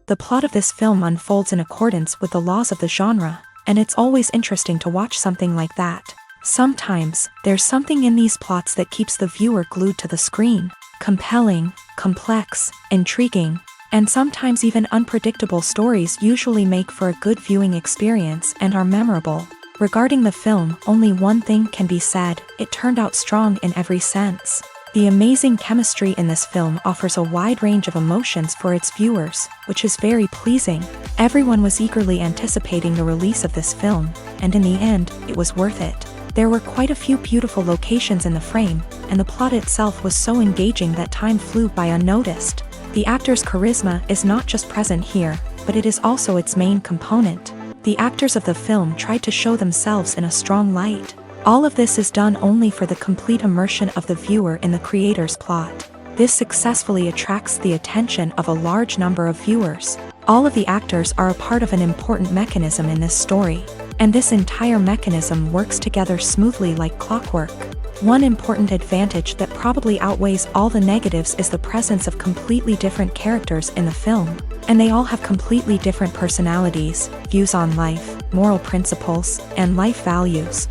The plot of this film unfolds in accordance with the laws of the genre, and it's always interesting to watch something like that. Sometimes, there's something in these plots that keeps the viewer glued to the screen. Compelling, complex, intriguing, and sometimes even unpredictable stories usually make for a good viewing experience and are memorable. Regarding the film, only one thing can be said: it turned out strong in every sense. The amazing chemistry in this film offers a wide range of emotions for its viewers, which is very pleasing. Everyone was eagerly anticipating the release of this film, and in the end, it was worth it. There were quite a few beautiful locations in the frame, and the plot itself was so engaging that time flew by unnoticed. The actor's charisma is not just present here, but it is also its main component. The actors of the film tried to show themselves in a strong light. All of this is done only for the complete immersion of the viewer in the creator's plot. This successfully attracts the attention of a large number of viewers. All of the actors are a part of an important mechanism in this story, and this entire mechanism works together smoothly like clockwork. One important advantage that probably outweighs all the negatives is the presence of completely different characters in the film, and they all have completely different personalities, views on life, moral principles, and life values.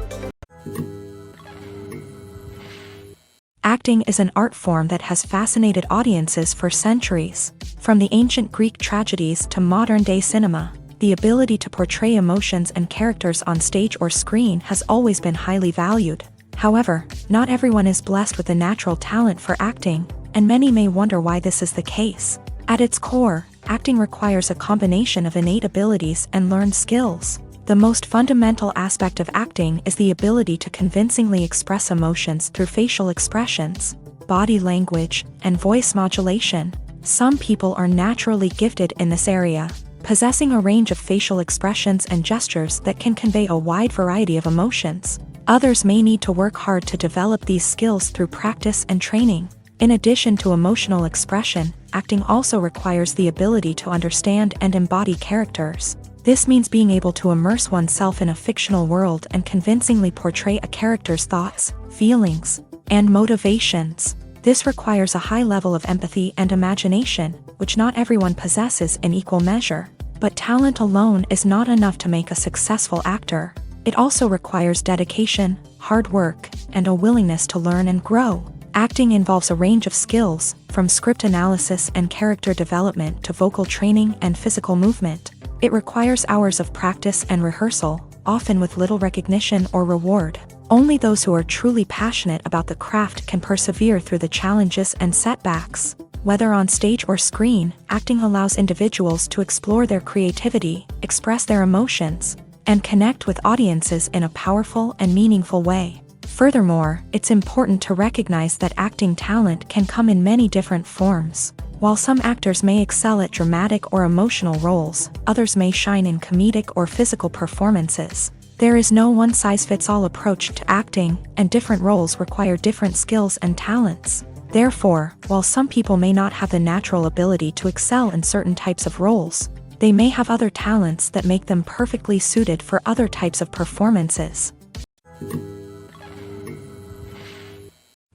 Acting is an art form that has fascinated audiences for centuries. From the ancient Greek tragedies to modern-day cinema, the ability to portray emotions and characters on stage or screen has always been highly valued. However, not everyone is blessed with the natural talent for acting, and many may wonder why this is the case. At its core, acting requires a combination of innate abilities and learned skills. The most fundamental aspect of acting is the ability to convincingly express emotions through facial expressions, body language, and voice modulation. Some people are naturally gifted in this area, possessing a range of facial expressions and gestures that can convey a wide variety of emotions. Others may need to work hard to develop these skills through practice and training. In addition to emotional expression, acting also requires the ability to understand and embody characters. This means being able to immerse oneself in a fictional world and convincingly portray a character's thoughts, feelings, and motivations. This requires a high level of empathy and imagination, which not everyone possesses in equal measure. But talent alone is not enough to make a successful actor. It also requires dedication, hard work, and a willingness to learn and grow. Acting involves a range of skills, from script analysis and character development to vocal training and physical movement. It requires hours of practice and rehearsal, often with little recognition or reward. Only those who are truly passionate about the craft can persevere through the challenges and setbacks. Whether on stage or screen, acting allows individuals to explore their creativity, express their emotions, and connect with audiences in a powerful and meaningful way. Furthermore, it's important to recognize that acting talent can come in many different forms. While some actors may excel at dramatic or emotional roles, others may shine in comedic or physical performances. There is no one-size-fits-all approach to acting, and different roles require different skills and talents. Therefore, while some people may not have the natural ability to excel in certain types of roles, they may have other talents that make them perfectly suited for other types of performances.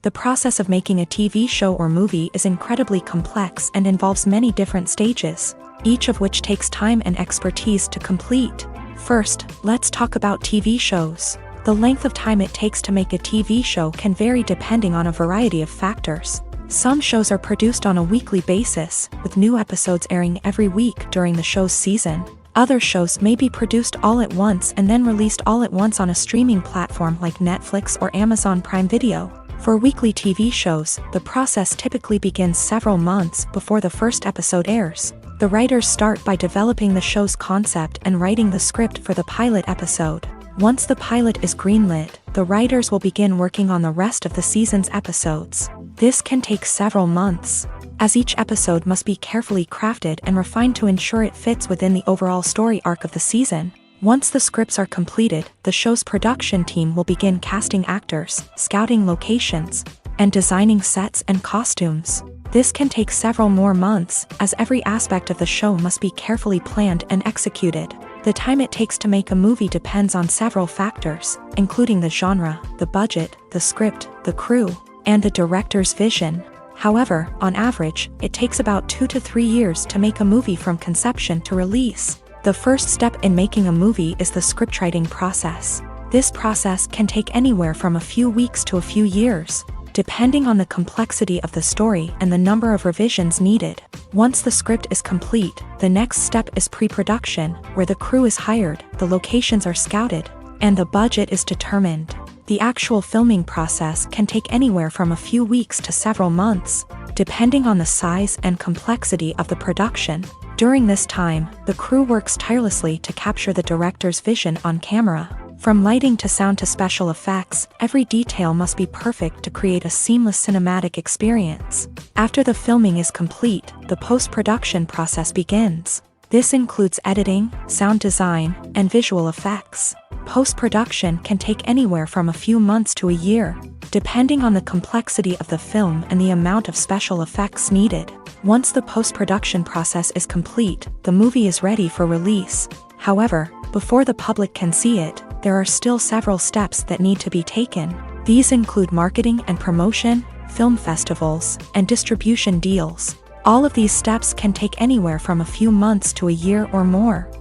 The process of making a TV show or movie is incredibly complex and involves many different stages, each of which takes time and expertise to complete. First, let's talk about TV shows. The length of time it takes to make a TV show can vary depending on a variety of factors. Some shows are produced on a weekly basis, with new episodes airing every week during the show's season. Other shows may be produced all at once and then released all at once on a streaming platform like Netflix or Amazon Prime Video. For weekly TV shows, the process typically begins several months before the first episode airs. The writers start by developing the show's concept and writing the script for the pilot episode. Once the pilot is greenlit, the writers will begin working on the rest of the season's episodes. This can take several months, as each episode must be carefully crafted and refined to ensure it fits within the overall story arc of the season. Once the scripts are completed, the show's production team will begin casting actors, scouting locations, and designing sets and costumes. This can take several more months, as every aspect of the show must be carefully planned and executed. The time it takes to make a movie depends on several factors, including the genre, the budget, the script, the crew, and the director's vision. However, on average, it takes about 2 to 3 years to make a movie from conception to release. The first step in making a movie is the scriptwriting process. This process can take anywhere from a few weeks to a few years, depending on the complexity of the story and the number of revisions needed. Once the script is complete, the next step is pre-production, where the crew is hired, the locations are scouted, and the budget is determined. The actual filming process can take anywhere from a few weeks to several months, depending on the size and complexity of the production. During this time, the crew works tirelessly to capture the director's vision on camera. From lighting to sound to special effects, every detail must be perfect to create a seamless cinematic experience. After the filming is complete, the post-production process begins. This includes editing, sound design, and visual effects. Post-production can take anywhere from a few months to a year, depending on the complexity of the film and the amount of special effects needed. Once the post-production process is complete, the movie is ready for release. However, before the public can see it, there are still several steps that need to be taken. These include marketing and promotion, film festivals, and distribution deals. All of these steps can take anywhere from a few months to a year or more.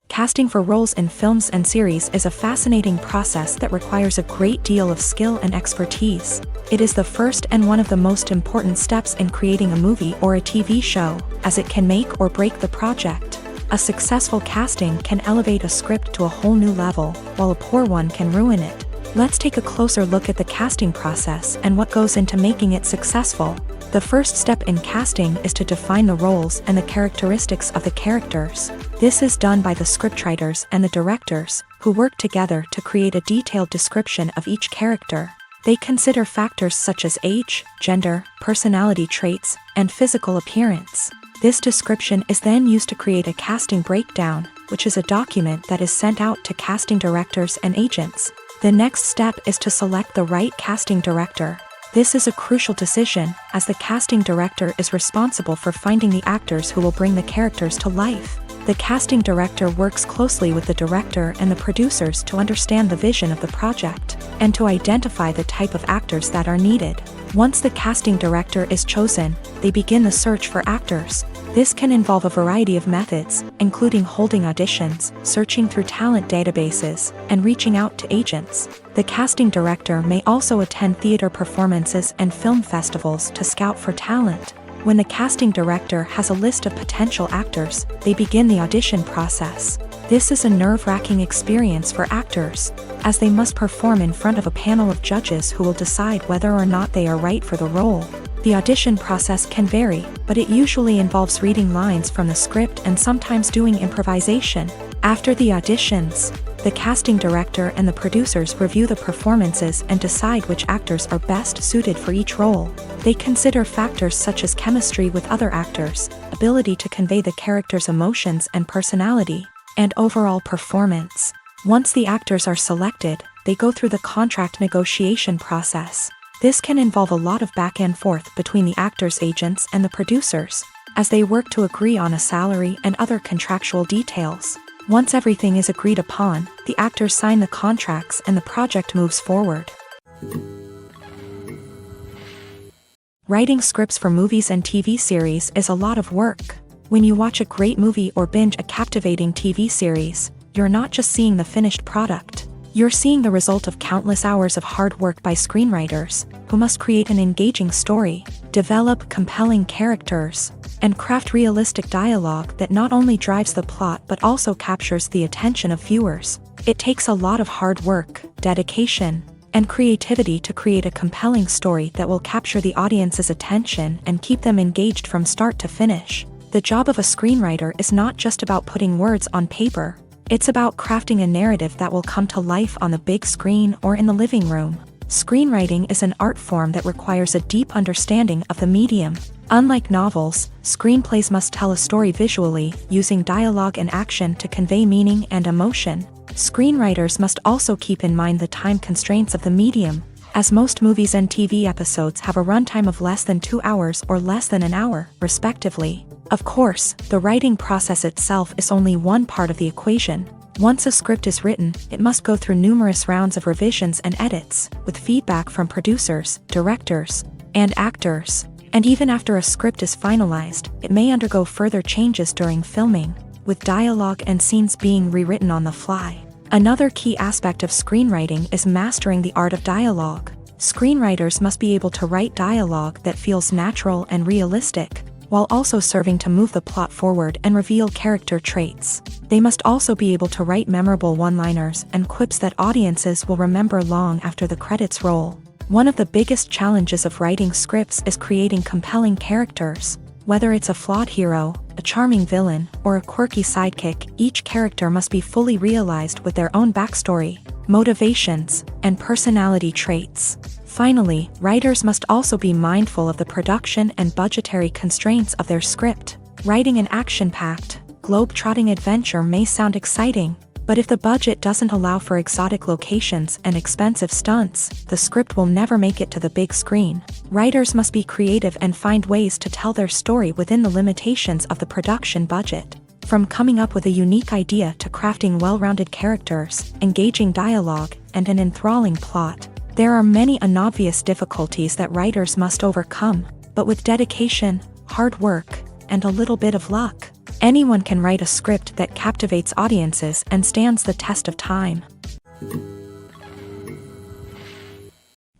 Casting for roles in films and series is a fascinating process that requires a great deal of skill and expertise. It is the first and one of the most important steps in creating a movie or a TV show, as it can make or break the project. A successful casting can elevate a script to a whole new level, while a poor one can ruin it. Let's take a closer look at the casting process and what goes into making it successful. The first step in casting is to define the roles and the characteristics of the characters. This is done by the scriptwriters and the directors, who work together to create a detailed description of each character. They consider factors such as age, gender, personality traits, and physical appearance. This description is then used to create a casting breakdown, which is a document that is sent out to casting directors and agents. The next step is to select the right casting director. This is a crucial decision, as the casting director is responsible for finding the actors who will bring the characters to life. The casting director works closely with the director and the producers to understand the vision of the project, and to identify the type of actors that are needed. Once the casting director is chosen, they begin the search for actors. This can involve a variety of methods, including holding auditions, searching through talent databases, and reaching out to agents. The casting director may also attend theater performances and film festivals to scout for talent. When the casting director has a list of potential actors, they begin the audition process. This is a nerve-wracking experience for actors, as they must perform in front of a panel of judges who will decide whether or not they are right for the role. The audition process can vary, but it usually involves reading lines from the script and sometimes doing improvisation. After the auditions, the casting director and the producers review the performances and decide which actors are best suited for each role. They consider factors such as chemistry with other actors, ability to convey the character's emotions and personality, and overall performance. Once the actors are selected, they go through the contract negotiation process. This can involve a lot of back and forth between the actors' agents and the producers, as they work to agree on a salary and other contractual details. Once everything is agreed upon, the actors sign the contracts and the project moves forward. Writing scripts for movies and TV series is a lot of work. When you watch a great movie or binge a captivating TV series, you're not just seeing the finished product. You're seeing the result of countless hours of hard work by screenwriters, who must create an engaging story, develop compelling characters, and craft realistic dialogue that not only drives the plot but also captures the attention of viewers. It takes a lot of hard work, dedication, and creativity to create a compelling story that will capture the audience's attention and keep them engaged from start to finish. The job of a screenwriter is not just about putting words on paper. It's about crafting a narrative that will come to life on the big screen or in the living room. Screenwriting is an art form that requires a deep understanding of the medium. Unlike novels, screenplays must tell a story visually, using dialogue and action to convey meaning and emotion. Screenwriters must also keep in mind the time constraints of the medium, as most movies and TV episodes have a runtime of less than 2 hours or less than an hour, respectively. Of course, the writing process itself is only one part of the equation. Once a script is written, it must go through numerous rounds of revisions and edits, with feedback from producers, directors, and actors. And even after a script is finalized, it may undergo further changes during filming, with dialogue and scenes being rewritten on the fly. Another key aspect of screenwriting is mastering the art of dialogue. Screenwriters must be able to write dialogue that feels natural and realistic, while also serving to move the plot forward and reveal character traits. They must also be able to write memorable one-liners and quips that audiences will remember long after the credits roll. One of the biggest challenges of writing scripts is creating compelling characters. Whether it's a flawed hero, a charming villain, or a quirky sidekick, each character must be fully realized with their own backstory, motivations, and personality traits. Finally, writers must also be mindful of the production and budgetary constraints of their script. Writing an action-packed, globe-trotting adventure may sound exciting, but if the budget doesn't allow for exotic locations and expensive stunts, the script will never make it to the big screen. Writers must be creative and find ways to tell their story within the limitations of the production budget. From coming up with a unique idea to crafting well-rounded characters, engaging dialogue, and an enthralling plot, there are many unobvious difficulties that writers must overcome, but with dedication, hard work, and a little bit of luck, anyone can write a script that captivates audiences and stands the test of time.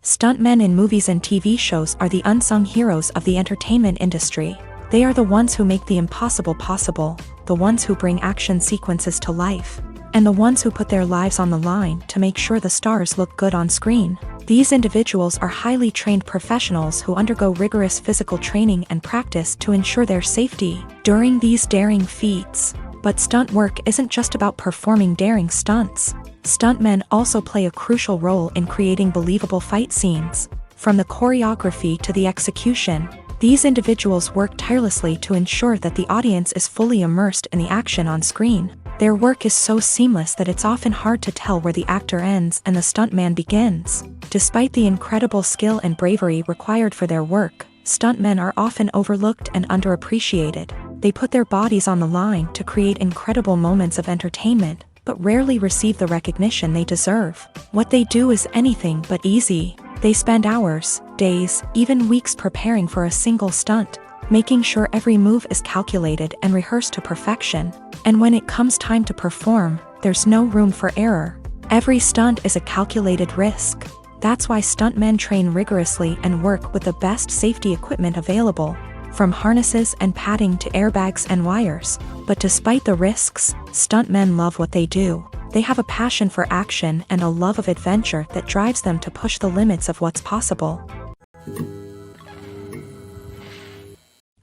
Stuntmen in movies and TV shows are the unsung heroes of the entertainment industry. They are the ones who make the impossible possible, the ones who bring action sequences to life, and the ones who put their lives on the line to make sure the stars look good on screen. These individuals are highly trained professionals who undergo rigorous physical training and practice to ensure their safety during these daring feats. But stunt work isn't just about performing daring stunts. Stuntmen also play a crucial role in creating believable fight scenes. From the choreography to the execution, these individuals work tirelessly to ensure that the audience is fully immersed in the action on screen. Their work is so seamless that it's often hard to tell where the actor ends and the stuntman begins. Despite the incredible skill and bravery required for their work, stuntmen are often overlooked and underappreciated. They put their bodies on the line to create incredible moments of entertainment, but rarely receive the recognition they deserve. What they do is anything but easy. They spend hours, days, even weeks preparing for a single stunt, making sure every move is calculated and rehearsed to perfection. And when it comes time to perform, there's no room for error. Every stunt is a calculated risk. That's why stuntmen train rigorously and work with the best safety equipment available, from harnesses and padding to airbags and wires. But despite the risks, stuntmen love what they do. They have a passion for action and a love of adventure that drives them to push the limits of what's possible.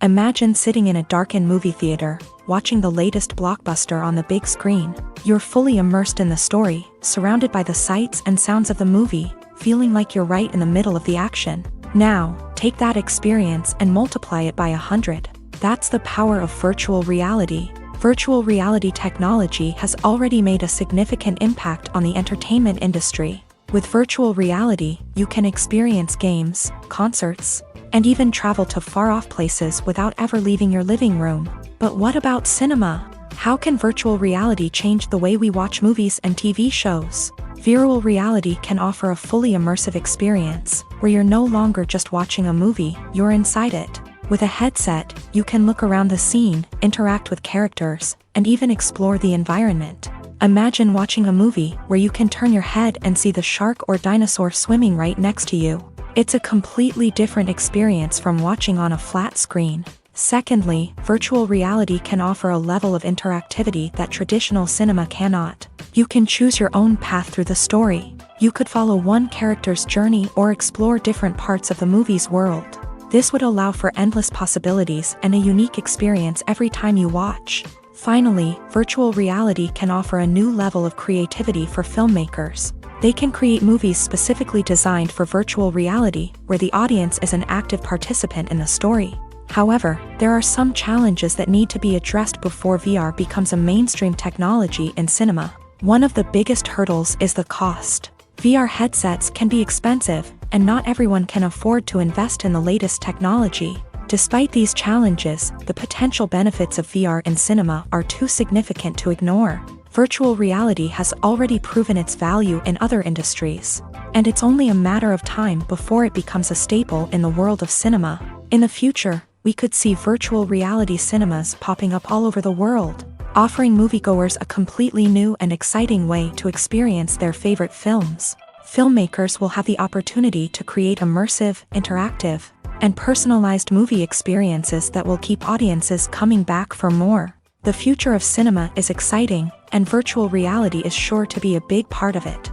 Imagine sitting in a darkened movie theater, watching the latest blockbuster on the big screen. You're fully immersed in the story, surrounded by the sights and sounds of the movie, feeling like you're right in the middle of the action. Now, take that experience and multiply it by 100. That's the power of virtual reality. Virtual reality technology has already made a significant impact on the entertainment industry. With virtual reality, you can experience games, concerts, and even travel to far-off places without ever leaving your living room. But what about cinema? How can virtual reality change the way we watch movies and TV shows? Virtual reality can offer a fully immersive experience, where you're no longer just watching a movie, you're inside it. With a headset, you can look around the scene, interact with characters, and even explore the environment. Imagine watching a movie where you can turn your head and see the shark or dinosaur swimming right next to you. It's a completely different experience from watching on a flat screen. Secondly, virtual reality can offer a level of interactivity that traditional cinema cannot. You can choose your own path through the story. You could follow one character's journey or explore different parts of the movie's world. This would allow for endless possibilities and a unique experience every time you watch. Finally, virtual reality can offer a new level of creativity for filmmakers. They can create movies specifically designed for virtual reality, where the audience is an active participant in the story. However, there are some challenges that need to be addressed before VR becomes a mainstream technology in cinema. One of the biggest hurdles is the cost. VR headsets can be expensive, and not everyone can afford to invest in the latest technology. Despite these challenges, the potential benefits of VR in cinema are too significant to ignore. Virtual reality has already proven its value in other industries, and it's only a matter of time before it becomes a staple in the world of cinema. In the future, we could see virtual reality cinemas popping up all over the world, offering moviegoers a completely new and exciting way to experience their favorite films. Filmmakers will have the opportunity to create immersive, interactive, and personalized movie experiences that will keep audiences coming back for more. The future of cinema is exciting, and virtual reality is sure to be a big part of it.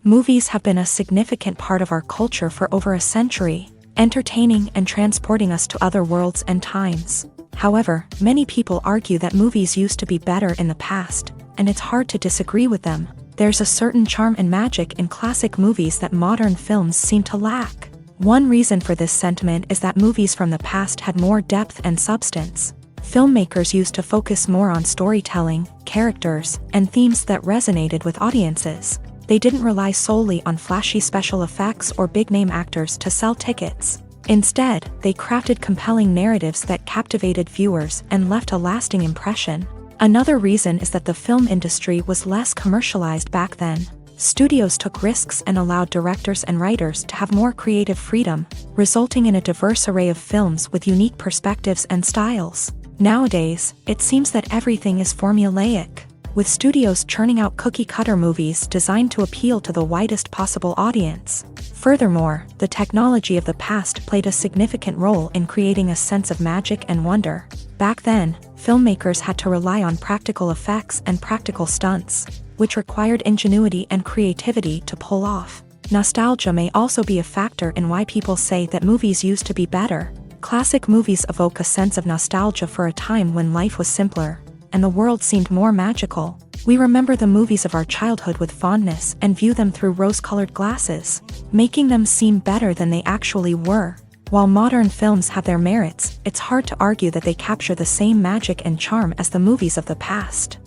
Movies have been a significant part of our culture for over a century, entertaining and transporting us to other worlds and times. However, many people argue that movies used to be better in the past, and it's hard to disagree with them. There's a certain charm and magic in classic movies that modern films seem to lack. One reason for this sentiment is that movies from the past had more depth and substance. Filmmakers used to focus more on storytelling, characters, and themes that resonated with audiences. They didn't rely solely on flashy special effects or big-name actors to sell tickets. Instead, they crafted compelling narratives that captivated viewers and left a lasting impression. Another reason is that the film industry was less commercialized back then. Studios took risks and allowed directors and writers to have more creative freedom, resulting in a diverse array of films with unique perspectives and styles. Nowadays, it seems that everything is formulaic, with studios churning out cookie-cutter movies designed to appeal to the widest possible audience. Furthermore, the technology of the past played a significant role in creating a sense of magic and wonder. Back then, filmmakers had to rely on practical effects and practical stunts, which required ingenuity and creativity to pull off. Nostalgia may also be a factor in why people say that movies used to be better. Classic movies evoke a sense of nostalgia for a time when life was simpler, and the world seemed more magical. We remember the movies of our childhood with fondness and view them through rose-colored glasses, making them seem better than they actually were. While modern films have their merits, it's hard to argue that they capture the same magic and charm as the movies of the past.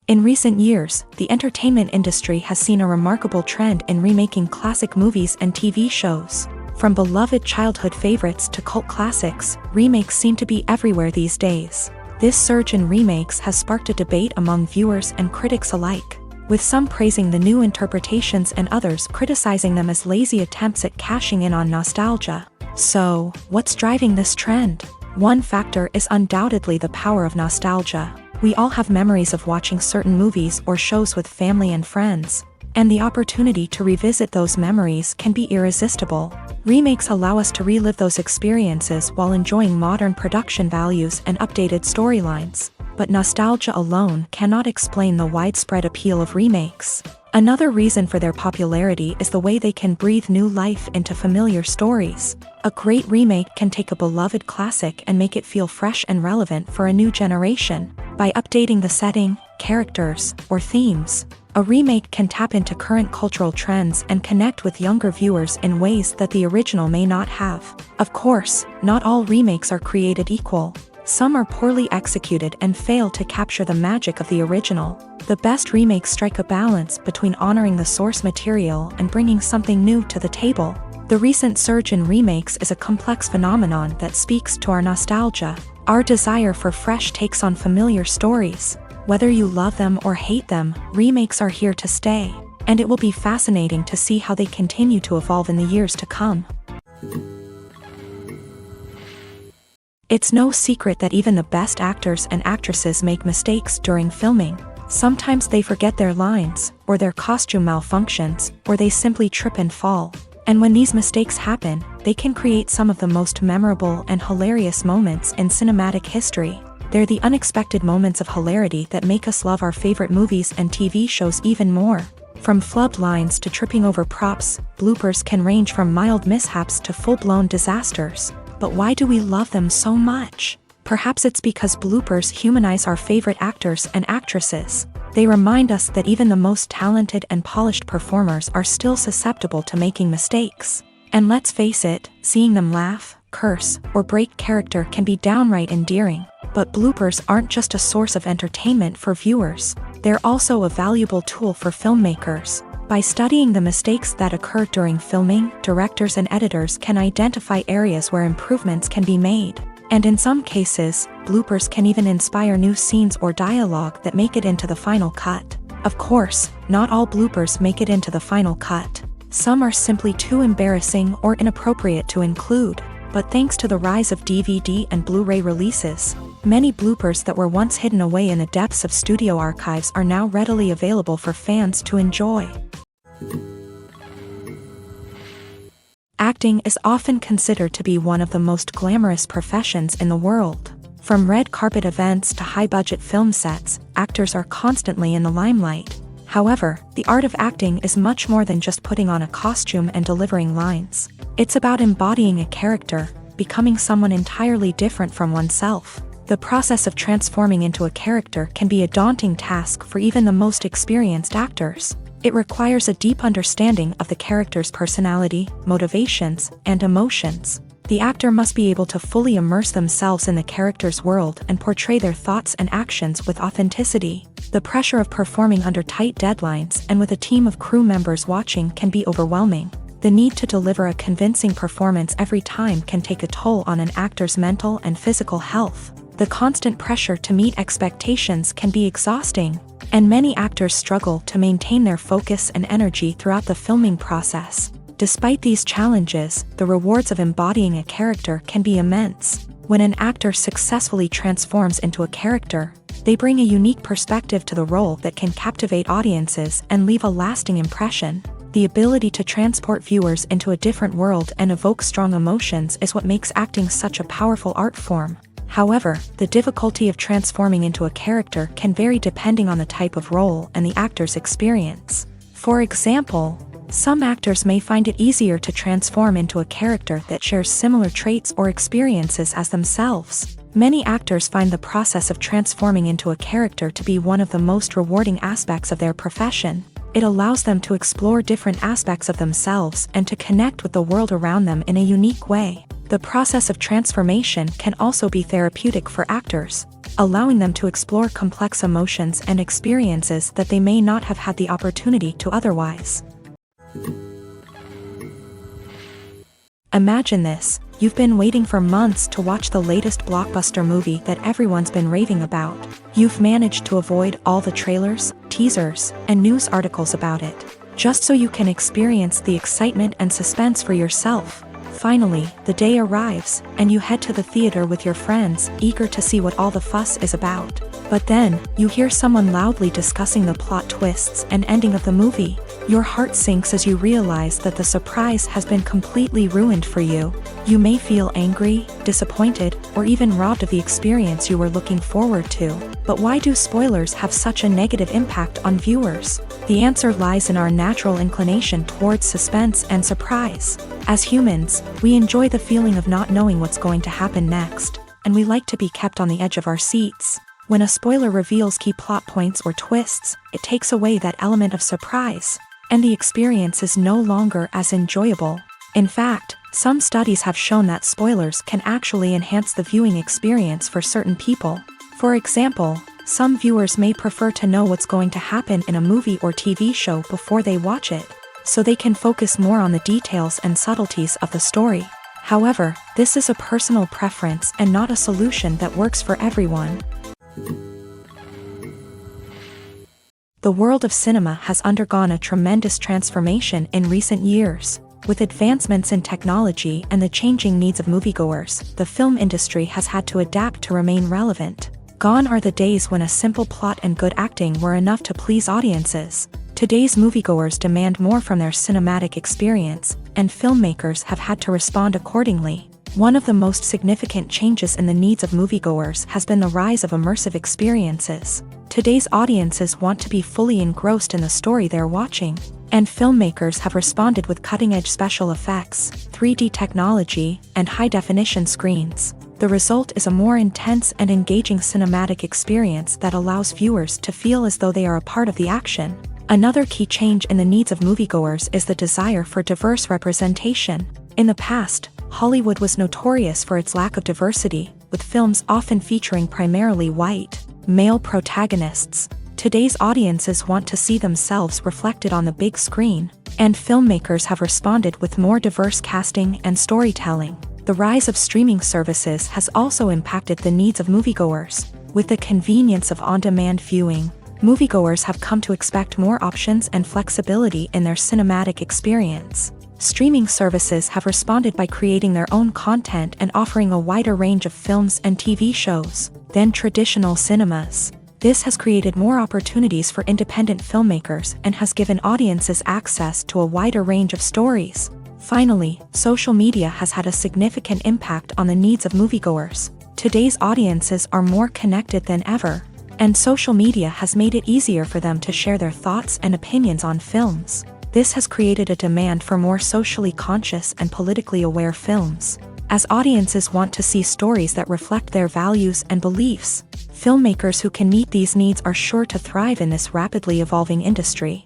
In recent years, the entertainment industry has seen a remarkable trend in remaking classic movies and TV shows. From beloved childhood favorites to cult classics, remakes seem to be everywhere these days. This surge in remakes has sparked a debate among viewers and critics alike, with some praising the new interpretations and others criticizing them as lazy attempts at cashing in on nostalgia. So, what's driving this trend? One factor is undoubtedly the power of nostalgia. We all have memories of watching certain movies or shows with family and friends, and the opportunity to revisit those memories can be irresistible. Remakes allow us to relive those experiences while enjoying modern production values and updated storylines. But nostalgia alone cannot explain the widespread appeal of remakes. Another reason for their popularity is the way they can breathe new life into familiar stories. A great remake can take a beloved classic and make it feel fresh and relevant for a new generation. By updating the setting, characters, or themes, a remake can tap into current cultural trends and connect with younger viewers in ways that the original may not have. Of course, not all remakes are created equal. Some are poorly executed and fail to capture the magic of the original. The best remakes strike a balance between honoring the source material and bringing something new to the table. The recent surge in remakes is a complex phenomenon that speaks to our nostalgia, our desire for fresh takes on familiar stories. Whether you love them or hate them, remakes are here to stay, and it will be fascinating to see how they continue to evolve in the years to come. It's no secret that even the best actors and actresses make mistakes during filming. Sometimes they forget their lines, or their costume malfunctions, or they simply trip and fall. And when these mistakes happen, they can create some of the most memorable and hilarious moments in cinematic history. They're the unexpected moments of hilarity that make us love our favorite movies and TV shows even more. From flubbed lines to tripping over props, bloopers can range from mild mishaps to full-blown disasters. But why do we love them so much? Perhaps it's because bloopers humanize our favorite actors and actresses. They remind us that even the most talented and polished performers are still susceptible to making mistakes. And let's face it, seeing them laugh, curse, or break character can be downright endearing. But bloopers aren't just a source of entertainment for viewers. They're also a valuable tool for filmmakers. By studying the mistakes that occur during filming, directors and editors can identify areas where improvements can be made. And in some cases, bloopers can even inspire new scenes or dialogue that make it into the final cut. Of course, not all bloopers make it into the final cut. Some are simply too embarrassing or inappropriate to include. But thanks to the rise of DVD and Blu-ray releases, many bloopers that were once hidden away in the depths of studio archives are now readily available for fans to enjoy. Acting is often considered to be one of the most glamorous professions in the world. From red carpet events to high-budget film sets, actors are constantly in the limelight. However, the art of acting is much more than just putting on a costume and delivering lines. It's about embodying a character, becoming someone entirely different from oneself. The process of transforming into a character can be a daunting task for even the most experienced actors. It requires a deep understanding of the character's personality, motivations, and emotions. The actor must be able to fully immerse themselves in the character's world and portray their thoughts and actions with authenticity. The pressure of performing under tight deadlines and with a team of crew members watching can be overwhelming. The need to deliver a convincing performance every time can take a toll on an actor's mental and physical health. The constant pressure to meet expectations can be exhausting, and many actors struggle to maintain their focus and energy throughout the filming process. Despite these challenges, the rewards of embodying a character can be immense. When an actor successfully transforms into a character, they bring a unique perspective to the role that can captivate audiences and leave a lasting impression. The ability to transport viewers into a different world and evoke strong emotions is what makes acting such a powerful art form. However, the difficulty of transforming into a character can vary depending on the type of role and the actor's experience. For example, some actors may find it easier to transform into a character that shares similar traits or experiences as themselves. Many actors find the process of transforming into a character to be one of the most rewarding aspects of their profession. It allows them to explore different aspects of themselves and to connect with the world around them in a unique way. The process of transformation can also be therapeutic for actors, allowing them to explore complex emotions and experiences that they may not have had the opportunity to otherwise. Imagine this: you've been waiting for months to watch the latest blockbuster movie that everyone's been raving about. You've managed to avoid all the trailers, teasers, and news articles about it, just so you can experience the excitement and suspense for yourself. Finally, the day arrives, and you head to the theater with your friends, eager to see what all the fuss is about. But then, you hear someone loudly discussing the plot twists and ending of the movie. Your heart sinks as you realize that the surprise has been completely ruined for you. You may feel angry, disappointed, or even robbed of the experience you were looking forward to. But why do spoilers have such a negative impact on viewers? The answer lies in our natural inclination towards suspense and surprise. As humans, we enjoy the feeling of not knowing what's going to happen next, and we like to be kept on the edge of our seats. When a spoiler reveals key plot points or twists, it takes away that element of surprise, and the experience is no longer as enjoyable. In fact, some studies have shown that spoilers can actually enhance the viewing experience for certain people. For example, some viewers may prefer to know what's going to happen in a movie or TV show before they watch it, so they can focus more on the details and subtleties of the story. However, this is a personal preference and not a solution that works for everyone. The world of cinema has undergone a tremendous transformation in recent years. With advancements in technology and the changing needs of moviegoers, the film industry has had to adapt to remain relevant. Gone are the days when a simple plot and good acting were enough to please audiences. Today's moviegoers demand more from their cinematic experience, and filmmakers have had to respond accordingly. One of the most significant changes in the needs of moviegoers has been the rise of immersive experiences. Today's audiences want to be fully engrossed in the story they're watching, and filmmakers have responded with cutting-edge special effects, 3D technology, and high-definition screens. The result is a more intense and engaging cinematic experience that allows viewers to feel as though they are a part of the action. Another key change in the needs of moviegoers is the desire for diverse representation. In the past, Hollywood was notorious for its lack of diversity, with films often featuring primarily white, male protagonists. Today's audiences want to see themselves reflected on the big screen, and filmmakers have responded with more diverse casting and storytelling. The rise of streaming services has also impacted the needs of moviegoers. With the convenience of on-demand viewing, moviegoers have come to expect more options and flexibility in their cinematic experience. Streaming services have responded by creating their own content and offering a wider range of films and TV shows than traditional cinemas. This has created more opportunities for independent filmmakers and has given audiences access to a wider range of stories. Finally, social media has had a significant impact on the needs of moviegoers. Today's audiences are more connected than ever, and social media has made it easier for them to share their thoughts and opinions on films. This has created a demand for more socially conscious and politically aware films. As audiences want to see stories that reflect their values and beliefs, filmmakers who can meet these needs are sure to thrive in this rapidly evolving industry.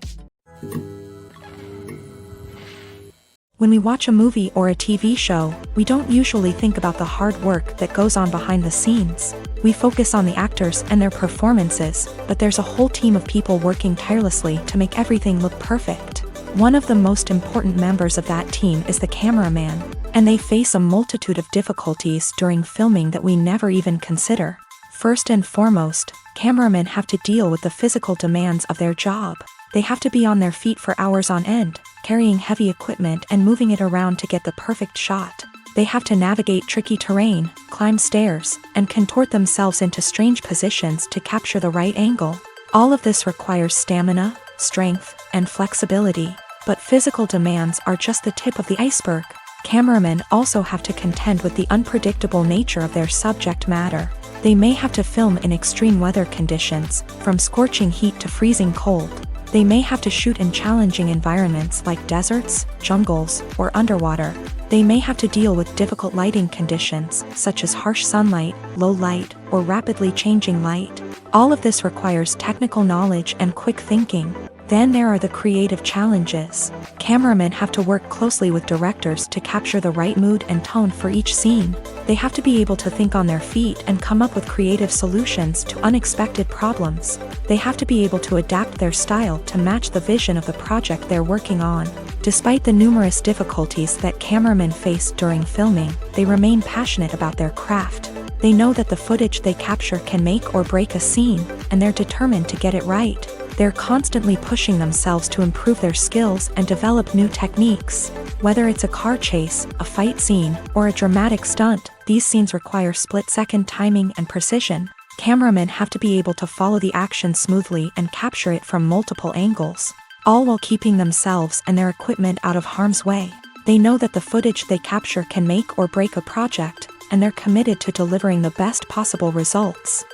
When we watch a movie or a TV show, we don't usually think about the hard work that goes on behind the scenes. We focus on the actors and their performances, but there's a whole team of people working tirelessly to make everything look perfect. One of the most important members of that team is the cameraman, and they face a multitude of difficulties during filming that we never even consider. First and foremost, cameramen have to deal with the physical demands of their job. They have to be on their feet for hours on end, carrying heavy equipment and moving it around to get the perfect shot. They have to navigate tricky terrain, climb stairs, and contort themselves into strange positions to capture the right angle. All of this requires stamina, strength, and flexibility. But physical demands are just the tip of the iceberg. Cameramen also have to contend with the unpredictable nature of their subject matter. They may have to film in extreme weather conditions, from scorching heat to freezing cold. They may have to shoot in challenging environments like deserts, jungles, or underwater. They may have to deal with difficult lighting conditions, such as harsh sunlight, low light, or rapidly changing light. All of this requires technical knowledge and quick thinking. Then there are the creative challenges. Cameramen have to work closely with directors to capture the right mood and tone for each scene. They have to be able to think on their feet and come up with creative solutions to unexpected problems. They have to be able to adapt their style to match the vision of the project they're working on. Despite the numerous difficulties that cameramen face during filming, they remain passionate about their craft. They know that the footage they capture can make or break a scene, and they're determined to get it right. They're constantly pushing themselves to improve their skills and develop new techniques. Whether it's a car chase, a fight scene, or a dramatic stunt, these scenes require split-second timing and precision. Cameramen have to be able to follow the action smoothly and capture it from multiple angles, all while keeping themselves and their equipment out of harm's way. They know that the footage they capture can make or break a project, and they're committed to delivering the best possible results.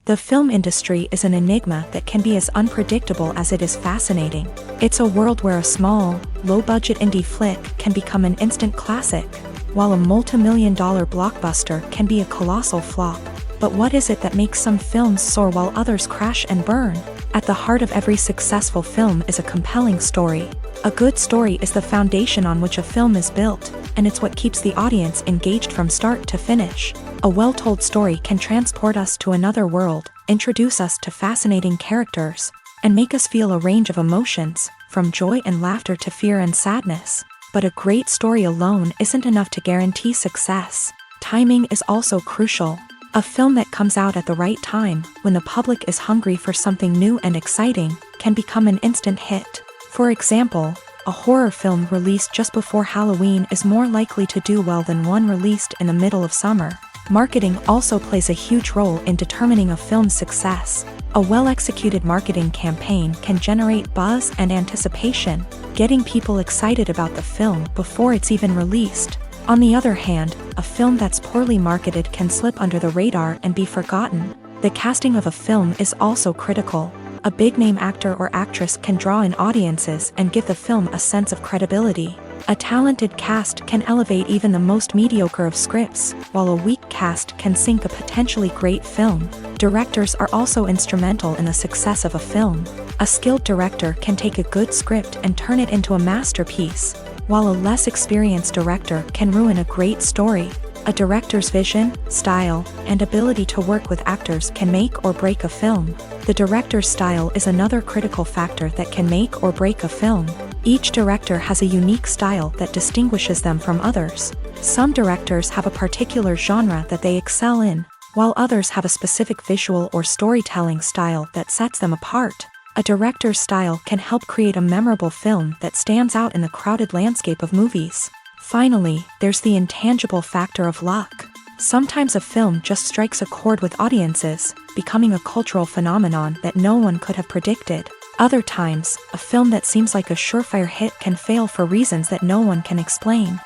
The film industry is an enigma that can be as unpredictable as it is fascinating. It's a world where a small, low-budget indie flick can become an instant classic, while a multi-million-dollar blockbuster can be a colossal flop. But what is it that makes some films soar while others crash and burn? At the heart of every successful film is a compelling story. A good story is the foundation on which a film is built, and it's what keeps the audience engaged from start to finish. A well-told story can transport us to another world, introduce us to fascinating characters, and make us feel a range of emotions, from joy and laughter to fear and sadness. But a great story alone isn't enough to guarantee success. Timing is also crucial. A film that comes out at the right time, when the public is hungry for something new and exciting, can become an instant hit. For example, a horror film released just before Halloween is more likely to do well than one released in the middle of summer. Marketing also plays a huge role in determining a film's success. A well-executed marketing campaign can generate buzz and anticipation, getting people excited about the film before it's even released. On the other hand, a film that's poorly marketed can slip under the radar and be forgotten. The casting of a film is also critical. A big-name actor or actress can draw in audiences and give the film a sense of credibility. A talented cast can elevate even the most mediocre of scripts, while a weak cast can sink a potentially great film. Directors are also instrumental in the success of a film. A skilled director can take a good script and turn it into a masterpiece, while a less experienced director can ruin a great story. A director's vision, style, and ability to work with actors can make or break a film. The director's style is another critical factor that can make or break a film. Each director has a unique style that distinguishes them from others. Some directors have a particular genre that they excel in, while others have a specific visual or storytelling style that sets them apart. A director's style can help create a memorable film that stands out in the crowded landscape of movies. Finally, there's the intangible factor of luck. Sometimes a film just strikes a chord with audiences, becoming a cultural phenomenon that no one could have predicted. Other times, a film that seems like a surefire hit can fail for reasons that no one can explain.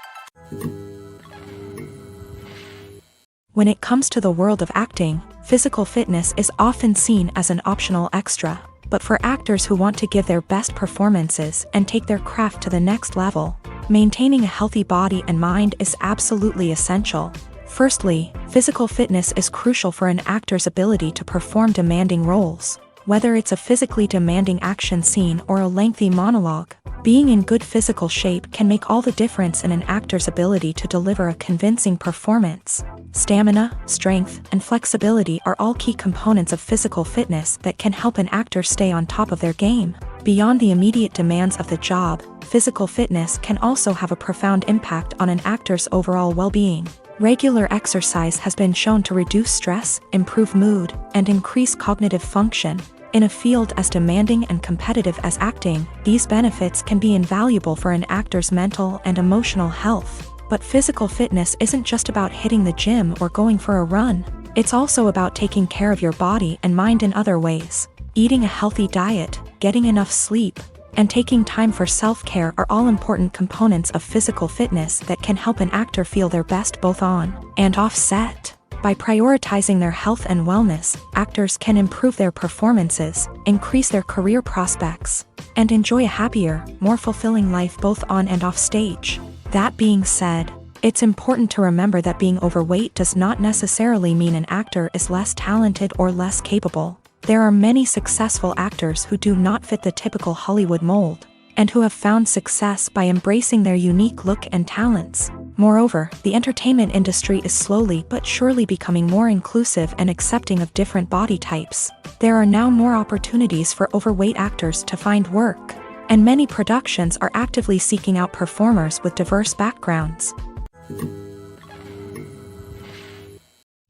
When it comes to the world of acting, physical fitness is often seen as an optional extra. But for actors who want to give their best performances and take their craft to the next level, maintaining a healthy body and mind is absolutely essential. Firstly, physical fitness is crucial for an actor's ability to perform demanding roles. Whether it's a physically demanding action scene or a lengthy monologue, being in good physical shape can make all the difference in an actor's ability to deliver a convincing performance. Stamina, strength, and flexibility are all key components of physical fitness that can help an actor stay on top of their game. Beyond the immediate demands of the job, physical fitness can also have a profound impact on an actor's overall well-being. Regular exercise has been shown to reduce stress, improve mood, and increase cognitive function. In a field as demanding and competitive as acting, these benefits can be invaluable for an actor's mental and emotional health. But physical fitness isn't just about hitting the gym or going for a run. It's also about taking care of your body and mind in other ways. Eating a healthy diet, getting enough sleep, and taking time for self-care are all important components of physical fitness that can help an actor feel their best both on and off set. By prioritizing their health and wellness, actors can improve their performances, increase their career prospects, and enjoy a happier, more fulfilling life both on and off stage. That being said, it's important to remember that being overweight does not necessarily mean an actor is less talented or less capable. There are many successful actors who do not fit the typical Hollywood mold, and who have found success by embracing their unique look and talents. Moreover, the entertainment industry is slowly but surely becoming more inclusive and accepting of different body types. There are now more opportunities for overweight actors to find work, and many productions are actively seeking out performers with diverse backgrounds.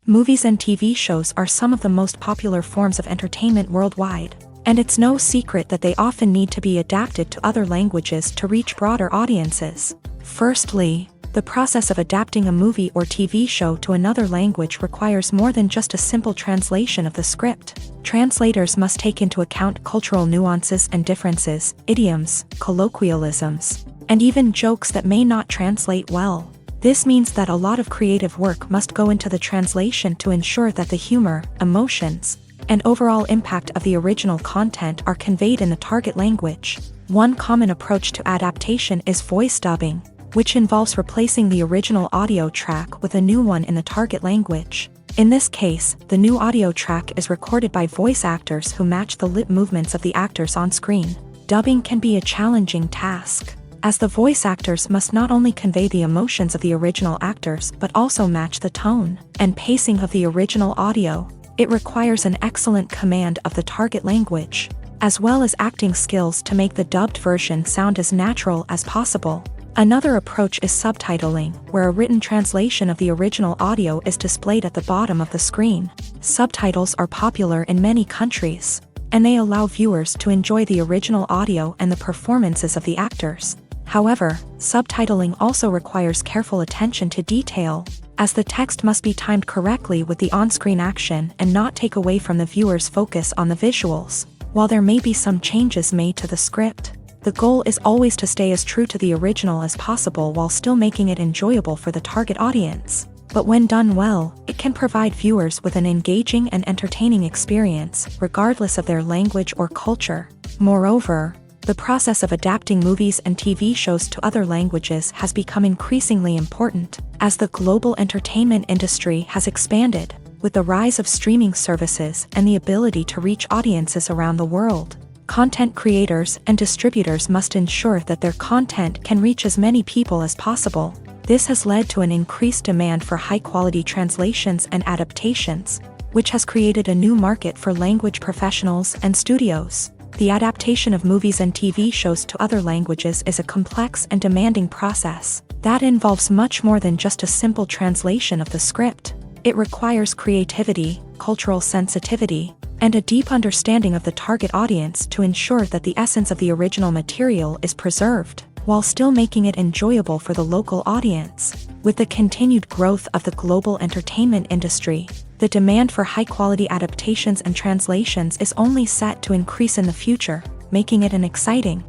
Movies and TV shows are some of the most popular forms of entertainment worldwide, and it's no secret that they often need to be adapted to other languages to reach broader audiences. Firstly, the process of adapting a movie or TV show to another language requires more than just a simple translation of the script. Translators must take into account cultural nuances and differences, idioms, colloquialisms, and even jokes that may not translate well. This means that a lot of creative work must go into the translation to ensure that the humor, emotions, and overall impact of the original content are conveyed in the target language. One common approach to adaptation is voice dubbing, which involves replacing the original audio track with a new one in the target language. In this case, the new audio track is recorded by voice actors who match the lip movements of the actors on screen. Dubbing can be a challenging task, as the voice actors must not only convey the emotions of the original actors but also match the tone and pacing of the original audio. It requires an excellent command of the target language, as well as acting skills to make the dubbed version sound as natural as possible. Another approach is subtitling, where a written translation of the original audio is displayed at the bottom of the screen. Subtitles are popular in many countries, and they allow viewers to enjoy the original audio and the performances of the actors. However, subtitling also requires careful attention to detail, as the text must be timed correctly with the on-screen action and not take away from the viewer's focus on the visuals. While there may be some changes made to the script, the goal is always to stay as true to the original as possible while still making it enjoyable for the target audience. But when done well, it can provide viewers with an engaging and entertaining experience, regardless of their language or culture. Moreover, the process of adapting movies and TV shows to other languages has become increasingly important, as the global entertainment industry has expanded, with the rise of streaming services and the ability to reach audiences around the world. Content creators and distributors must ensure that their content can reach as many people as possible. This has led to an increased demand for high-quality translations and adaptations, which has created a new market for language professionals and studios. The adaptation of movies and TV shows to other languages is a complex and demanding process that involves much more than just a simple translation of the script. It requires creativity, cultural sensitivity, and a deep understanding of the target audience to ensure that the essence of the original material is preserved, while still making it enjoyable for the local audience. With the continued growth of the global entertainment industry, the demand for high-quality adaptations and translations is only set to increase in the future, making it an exciting.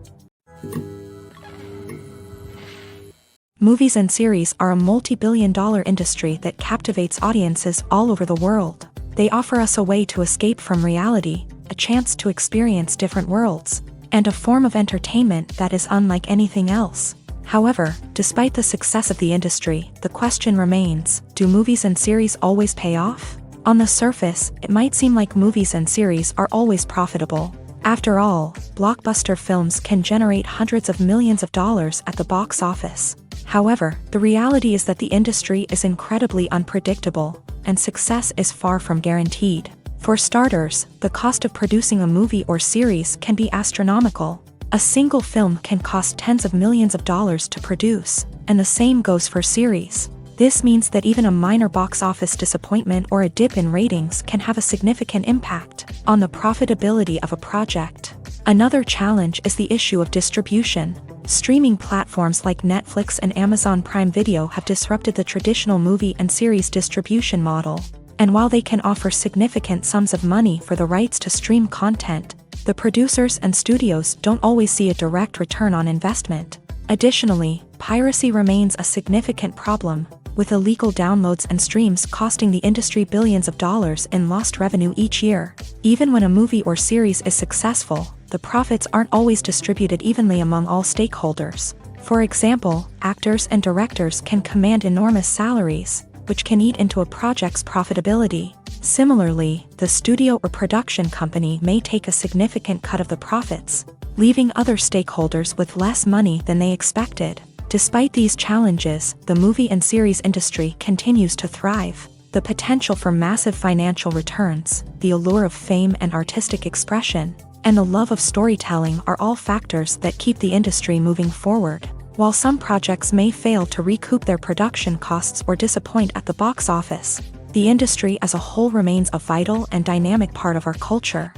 Movies and series are a multi-billion-dollar industry that captivates audiences all over the world. They offer us a way to escape from reality, a chance to experience different worlds, and a form of entertainment that is unlike anything else. However, despite the success of the industry, the question remains, do movies and series always pay off? On the surface, it might seem like movies and series are always profitable. After all, blockbuster films can generate hundreds of millions of dollars at the box office. However, the reality is that the industry is incredibly unpredictable, and success is far from guaranteed. For starters, the cost of producing a movie or series can be astronomical. A single film can cost tens of millions of dollars to produce, and the same goes for series. This means that even a minor box office disappointment or a dip in ratings can have a significant impact on the profitability of a project. Another challenge is the issue of distribution. Streaming platforms like Netflix and Amazon Prime Video have disrupted the traditional movie and series distribution model. And while they can offer significant sums of money for the rights to stream content, the producers and studios don't always see a direct return on investment. Additionally, piracy remains a significant problem, with illegal downloads and streams costing the industry billions of dollars in lost revenue each year. Even when a movie or series is successful, the profits aren't always distributed evenly among all stakeholders. For example, actors and directors can command enormous salaries, which can eat into a project's profitability. Similarly, the studio or production company may take a significant cut of the profits, leaving other stakeholders with less money than they expected. Despite these challenges, the movie and series industry continues to thrive. The potential for massive financial returns, the allure of fame and artistic expression, and the love of storytelling are all factors that keep the industry moving forward. While some projects may fail to recoup their production costs or disappoint at the box office, the industry as a whole remains a vital and dynamic part of our culture.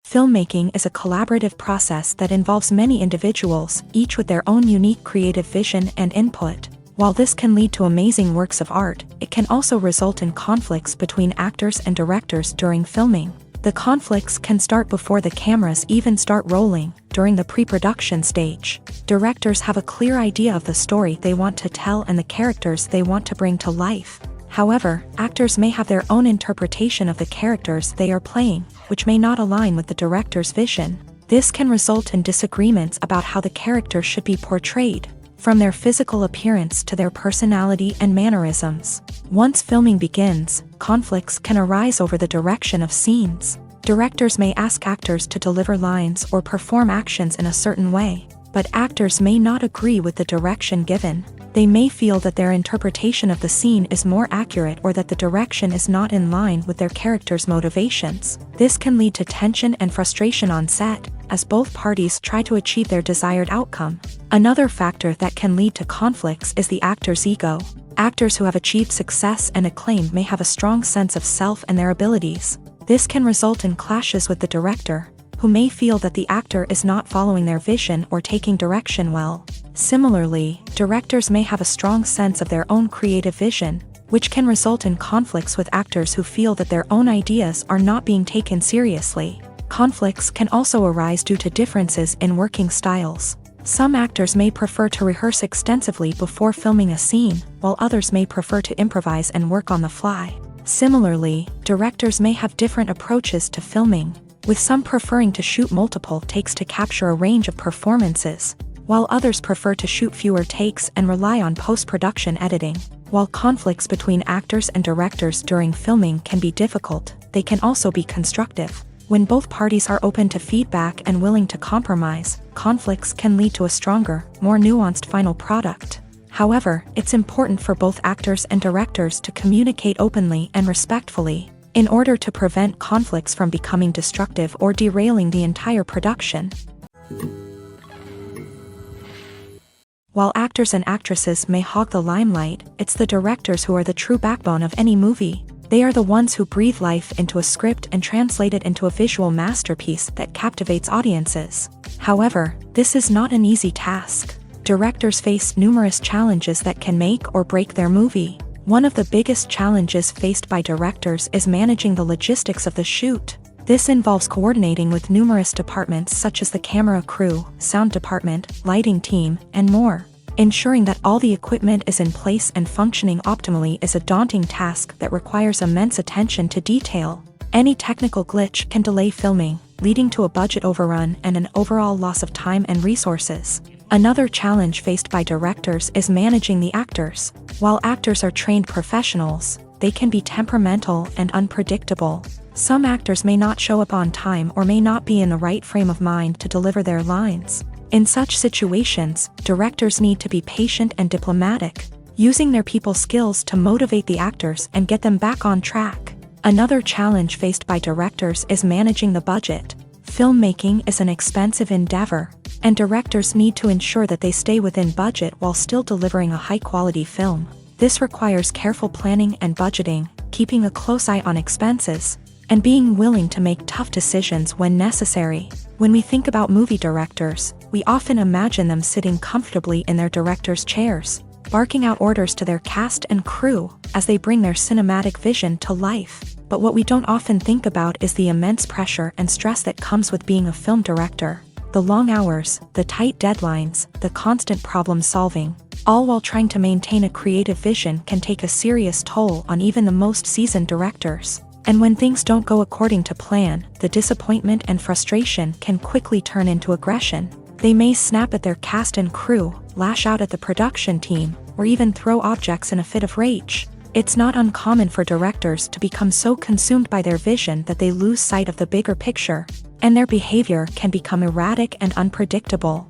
Filmmaking is a collaborative process that involves many individuals, each with their own unique creative vision and input. While this can lead to amazing works of art, it can also result in conflicts between actors and directors during filming. The conflicts can start before the cameras even start rolling, during the pre-production stage. Directors have a clear idea of the story they want to tell and the characters they want to bring to life. However, actors may have their own interpretation of the characters they are playing, which may not align with the director's vision. This can result in disagreements about how the characters should be portrayed, from their physical appearance to their personality and mannerisms. Once filming begins, conflicts can arise over the direction of scenes. Directors may ask actors to deliver lines or perform actions in a certain way, but actors may not agree with the direction given. They may feel that their interpretation of the scene is more accurate or that the direction is not in line with their character's motivations. This can lead to tension and frustration on set, as both parties try to achieve their desired outcome. Another factor that can lead to conflicts is the actor's ego. Actors who have achieved success and acclaim may have a strong sense of self and their abilities. This can result in clashes with the director, who may feel that the actor is not following their vision or taking direction well. Similarly, directors may have a strong sense of their own creative vision, which can result in conflicts with actors who feel that their own ideas are not being taken seriously. Conflicts can also arise due to differences in working styles. Some actors may prefer to rehearse extensively before filming a scene, while others may prefer to improvise and work on the fly. Similarly, directors may have different approaches to filming, with some preferring to shoot multiple takes to capture a range of performances, while others prefer to shoot fewer takes and rely on post-production editing. While conflicts between actors and directors during filming can be difficult, they can also be constructive. When both parties are open to feedback and willing to compromise, conflicts can lead to a stronger, more nuanced final product. However, it's important for both actors and directors to communicate openly and respectfully. in order to prevent conflicts from becoming destructive or derailing the entire production. While actors and actresses may hog the limelight, it's the directors who are the true backbone of any movie. They are the ones who breathe life into a script and translate it into a visual masterpiece that captivates audiences. However, this is not an easy task. Directors face numerous challenges that can make or break their movie. One of the biggest challenges faced by directors is managing the logistics of the shoot. This involves coordinating with numerous departments such as the camera crew, sound department, lighting team, and more. Ensuring that all the equipment is in place and functioning optimally is a daunting task that requires immense attention to detail. Any technical glitch can delay filming, leading to a budget overrun and an overall loss of time and resources. Another challenge faced by directors is managing the actors. While actors are trained professionals, they can be temperamental and unpredictable. Some actors may not show up on time or may not be in the right frame of mind to deliver their lines. In such situations, directors need to be patient and diplomatic, using their people skills to motivate the actors and get them back on track. Another challenge faced by directors is managing the budget. Filmmaking is an expensive endeavor, and directors need to ensure that they stay within budget while still delivering a high-quality film. This requires careful planning and budgeting, keeping a close eye on expenses, and being willing to make tough decisions when necessary. When we think about movie directors, we often imagine them sitting comfortably in their director's chairs, barking out orders to their cast and crew as they bring their cinematic vision to life. But what we don't often think about is the immense pressure and stress that comes with being a film director. The long hours, the tight deadlines, the constant problem solving, all while trying to maintain a creative vision can take a serious toll on even the most seasoned directors. And when things don't go according to plan, the disappointment and frustration can quickly turn into aggression. They may snap at their cast and crew, lash out at the production team, or even throw objects in a fit of rage. It's not uncommon for directors to become so consumed by their vision that they lose sight of the bigger picture, and their behavior can become erratic and unpredictable.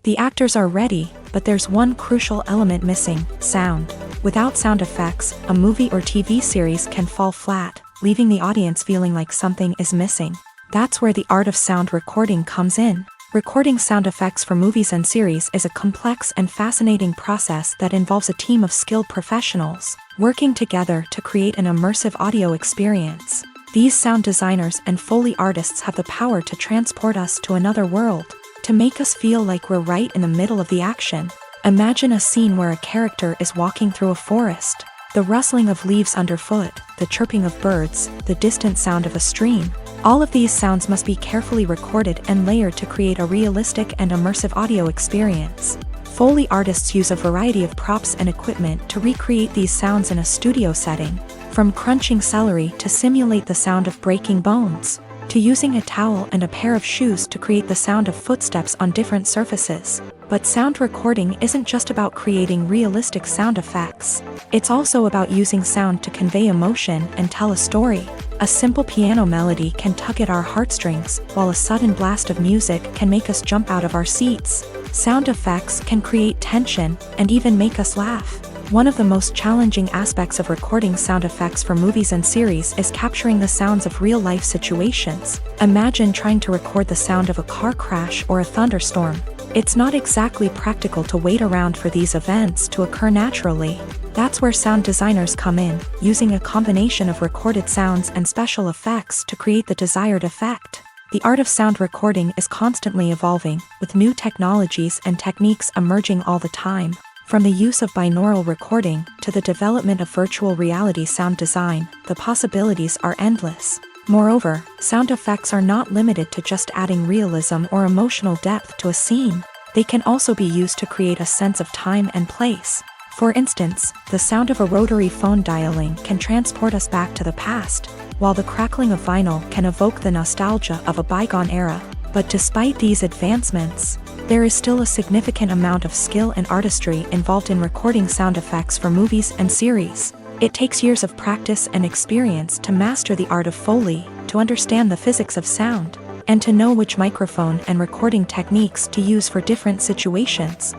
The actors are ready, but there's one crucial element missing: sound. Without sound effects, a movie or TV series can fall flat, leaving the audience feeling like something is missing. That's where the art of sound recording comes in. Recording sound effects for movies and series is a complex and fascinating process that involves a team of skilled professionals working together to create an immersive audio experience. These sound designers and Foley artists have the power to transport us to another world, to make us feel like we're right in the middle of the action. Imagine a scene where a character is walking through a forest. The rustling of leaves underfoot, the chirping of birds, the distant sound of a stream. All of these sounds must be carefully recorded and layered to create a realistic and immersive audio experience. Foley artists use a variety of props and equipment to recreate these sounds in a studio setting, from crunching celery to simulate the sound of breaking bones, to using a towel and a pair of shoes to create the sound of footsteps on different surfaces. But sound recording isn't just about creating realistic sound effects. It's also about using sound to convey emotion and tell a story. A simple piano melody can tug at our heartstrings, while a sudden blast of music can make us jump out of our seats. Sound effects can create tension and even make us laugh. One of the most challenging aspects of recording sound effects for movies and series is capturing the sounds of real-life situations. Imagine trying to record the sound of a car crash or a thunderstorm. It's not exactly practical to wait around for these events to occur naturally. That's where sound designers come in, using a combination of recorded sounds and special effects to create the desired effect. The art of sound recording is constantly evolving, with new technologies and techniques emerging all the time. From the use of binaural recording to the development of virtual reality sound design, the possibilities are endless. Moreover, sound effects are not limited to just adding realism or emotional depth to a scene. They can also be used to create a sense of time and place. For instance, the sound of a rotary phone dialing can transport us back to the past, while the crackling of vinyl can evoke the nostalgia of a bygone era. But despite these advancements, there is still a significant amount of skill and artistry involved in recording sound effects for movies and series. It takes years of practice and experience to master the art of Foley, to understand the physics of sound, and to know which microphone and recording techniques to use for different situations.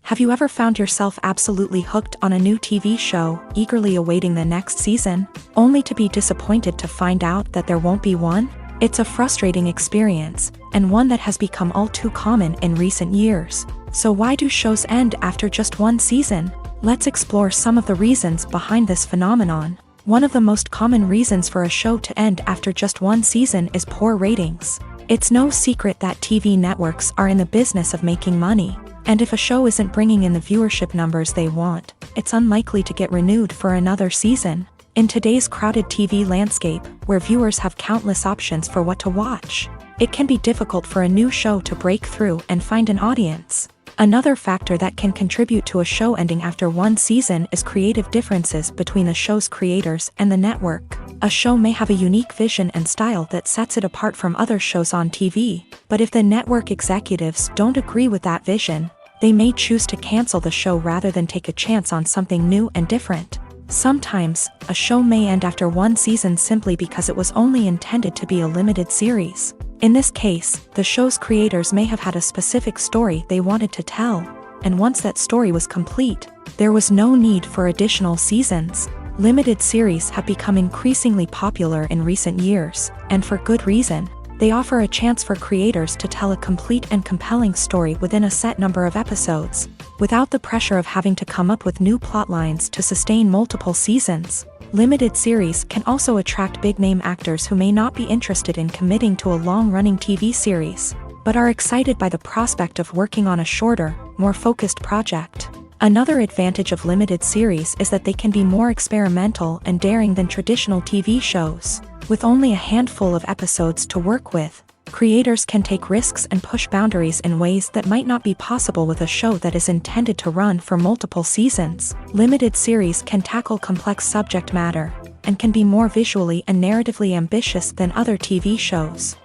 Have you ever found yourself absolutely hooked on a new TV show, eagerly awaiting the next season, only to be disappointed to find out that there won't be one? It's a frustrating experience, and one that has become all too common in recent years. So why do shows end after just one season? Let's explore some of the reasons behind this phenomenon. One of the most common reasons for a show to end after just one season is poor ratings. It's no secret that TV networks are in the business of making money, and if a show isn't bringing in the viewership numbers they want, it's unlikely to get renewed for another season. In today's crowded TV landscape, where viewers have countless options for what to watch, it can be difficult for a new show to break through and find an audience. Another factor that can contribute to a show ending after one season is creative differences between the show's creators and the network. A show may have a unique vision and style that sets it apart from other shows on TV, but if the network executives don't agree with that vision, they may choose to cancel the show rather than take a chance on something new and different. Sometimes, a show may end after one season simply because it was only intended to be a limited series. In this case, the show's creators may have had a specific story they wanted to tell, and once that story was complete, there was no need for additional seasons. Limited series have become increasingly popular in recent years, and for good reason. They offer a chance for creators to tell a complete and compelling story within a set number of episodes, without the pressure of having to come up with new plotlines to sustain multiple seasons. Limited series can also attract big-name actors who may not be interested in committing to a long-running TV series, but are excited by the prospect of working on a shorter, more focused project. Another advantage of limited series is that they can be more experimental and daring than traditional TV shows. With only a handful of episodes to work with, creators can take risks and push boundaries in ways that might not be possible with a show that is intended to run for multiple seasons. Limited series can tackle complex subject matter, and can be more visually and narratively ambitious than other TV shows.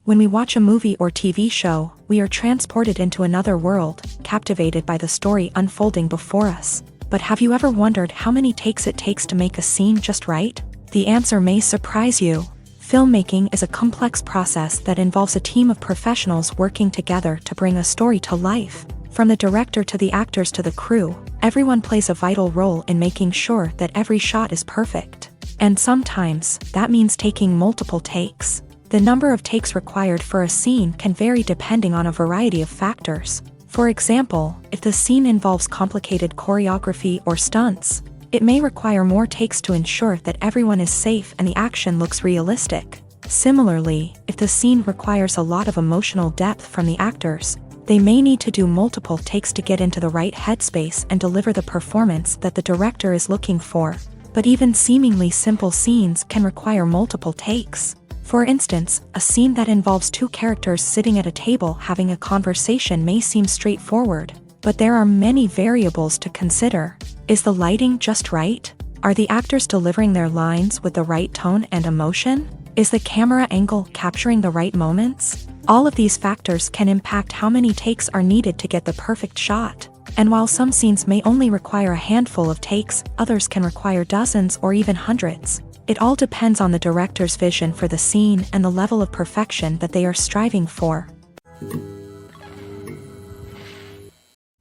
When we watch a movie or TV show, we are transported into another world, captivated by the story unfolding before us. But have you ever wondered how many takes it takes to make a scene just right? The answer may surprise you. Filmmaking is a complex process that involves a team of professionals working together to bring a story to life. From the director to the actors to the crew, everyone plays a vital role in making sure that every shot is perfect. And sometimes, that means taking multiple takes. The number of takes required for a scene can vary depending on a variety of factors. For example, if the scene involves complicated choreography or stunts, it may require more takes to ensure that everyone is safe and the action looks realistic. Similarly, if the scene requires a lot of emotional depth from the actors, they may need to do multiple takes to get into the right headspace and deliver the performance that the director is looking for. But even seemingly simple scenes can require multiple takes. For instance, a scene that involves two characters sitting at a table having a conversation may seem straightforward, but there are many variables to consider. Is the lighting just right? Are the actors delivering their lines with the right tone and emotion? Is the camera angle capturing the right moments? All of these factors can impact how many takes are needed to get the perfect shot. And while some scenes may only require a handful of takes, others can require dozens or even hundreds. It all depends on the director's vision for the scene and the level of perfection that they are striving for.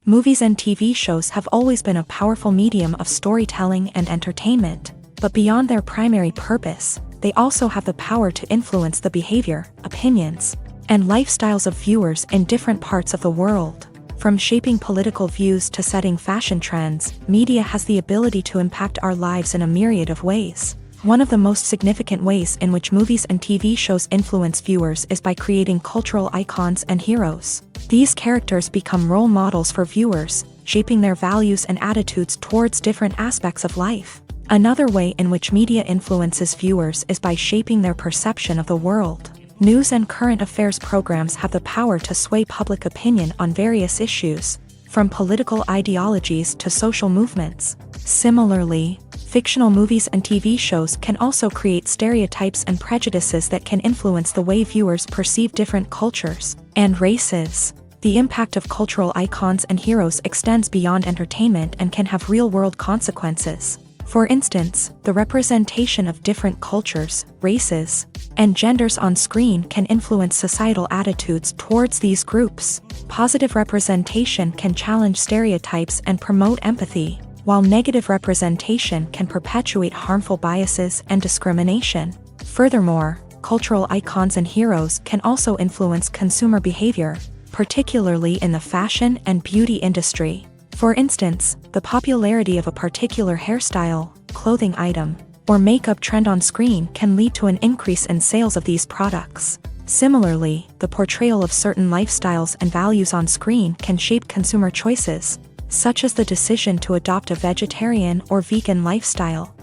Movies and TV shows have always been a powerful medium of storytelling and entertainment, but beyond their primary purpose, they also have the power to influence the behavior, opinions, and lifestyles of viewers in different parts of the world. From shaping political views to setting fashion trends, media has the ability to impact our lives in a myriad of ways. One of the most significant ways in which movies and TV shows influence viewers is by creating cultural icons and heroes. These characters become role models for viewers, shaping their values and attitudes towards different aspects of life. Another way in which media influences viewers is by shaping their perception of the world. News and current affairs programs have the power to sway public opinion on various issues, from political ideologies to social movements. Similarly, fictional movies and TV shows can also create stereotypes and prejudices that can influence the way viewers perceive different cultures and races. The impact of cultural icons and heroes extends beyond entertainment and can have real-world consequences. For instance, the representation of different cultures, races, and genders on screen can influence societal attitudes towards these groups. Positive representation can challenge stereotypes and promote empathy, while negative representation can perpetuate harmful biases and discrimination. Furthermore, cultural icons and heroes can also influence consumer behavior, particularly in the fashion and beauty industry. For instance, the popularity of a particular hairstyle, clothing item, or makeup trend on screen can lead to an increase in sales of these products. Similarly, the portrayal of certain lifestyles and values on screen can shape consumer choices, such as the decision to adopt a vegetarian or vegan lifestyle.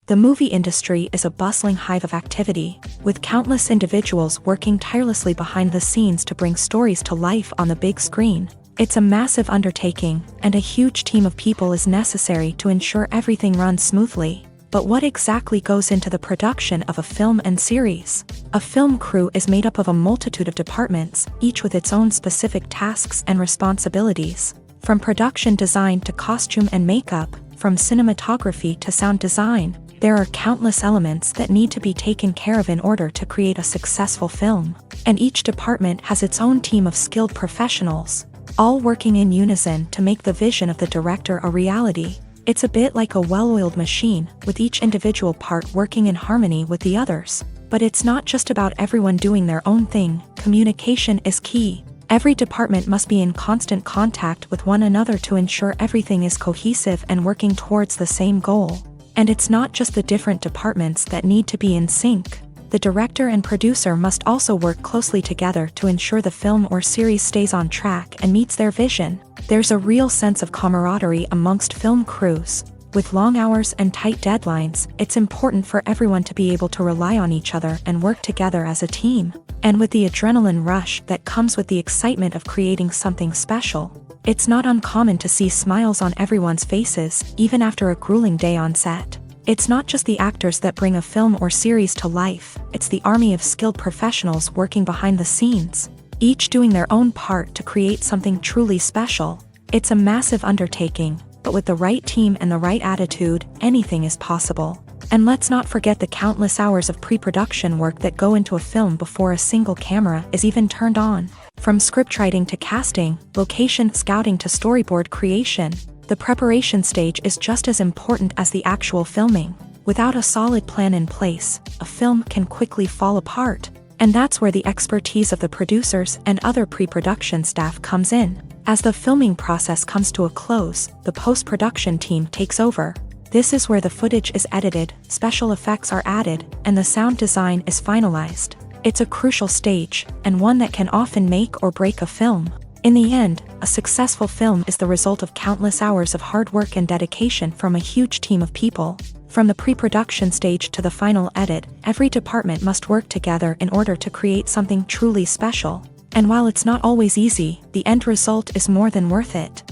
The movie industry is a bustling hive of activity, with countless individuals working tirelessly behind the scenes to bring stories to life on the big screen. It's a massive undertaking, and a huge team of people is necessary to ensure everything runs smoothly. But what exactly goes into the production of a film and series? A film crew is made up of a multitude of departments, each with its own specific tasks and responsibilities. From production design to costume and makeup, from cinematography to sound design, there are countless elements that need to be taken care of in order to create a successful film. And each department has its own team of skilled professionals, all working in unison to make the vision of the director a reality. It's a bit like a well-oiled machine, with each individual part working in harmony with the others. But it's not just about everyone doing their own thing. Communication is key. Every department must be in constant contact with one another to ensure everything is cohesive and working towards the same goal. And it's not just the different departments that need to be in sync. The director and producer must also work closely together to ensure the film or series stays on track and meets their vision. There's a real sense of camaraderie amongst film crews. With long hours and tight deadlines, it's important for everyone to be able to rely on each other and work together as a team. And with the adrenaline rush that comes with the excitement of creating something special, it's not uncommon to see smiles on everyone's faces, even after a grueling day on set. It's not just the actors that bring a film or series to life, it's the army of skilled professionals working behind the scenes, each doing their own part to create something truly special. It's a massive undertaking, but with the right team and the right attitude, anything is possible. And let's not forget the countless hours of pre-production work that go into a film before a single camera is even turned on. From scriptwriting to casting, location scouting to storyboard creation, the preparation stage is just as important as the actual filming. Without a solid plan in place, a film can quickly fall apart. And that's where the expertise of the producers and other pre-production staff comes in. As the filming process comes to a close, the post-production team takes over. This is where the footage is edited, special effects are added, and the sound design is finalized. It's a crucial stage, and one that can often make or break a film. In the end, a successful film is the result of countless hours of hard work and dedication from a huge team of people. From the pre-production stage to the final edit, every department must work together in order to create something truly special. And while it's not always easy, the end result is more than worth it.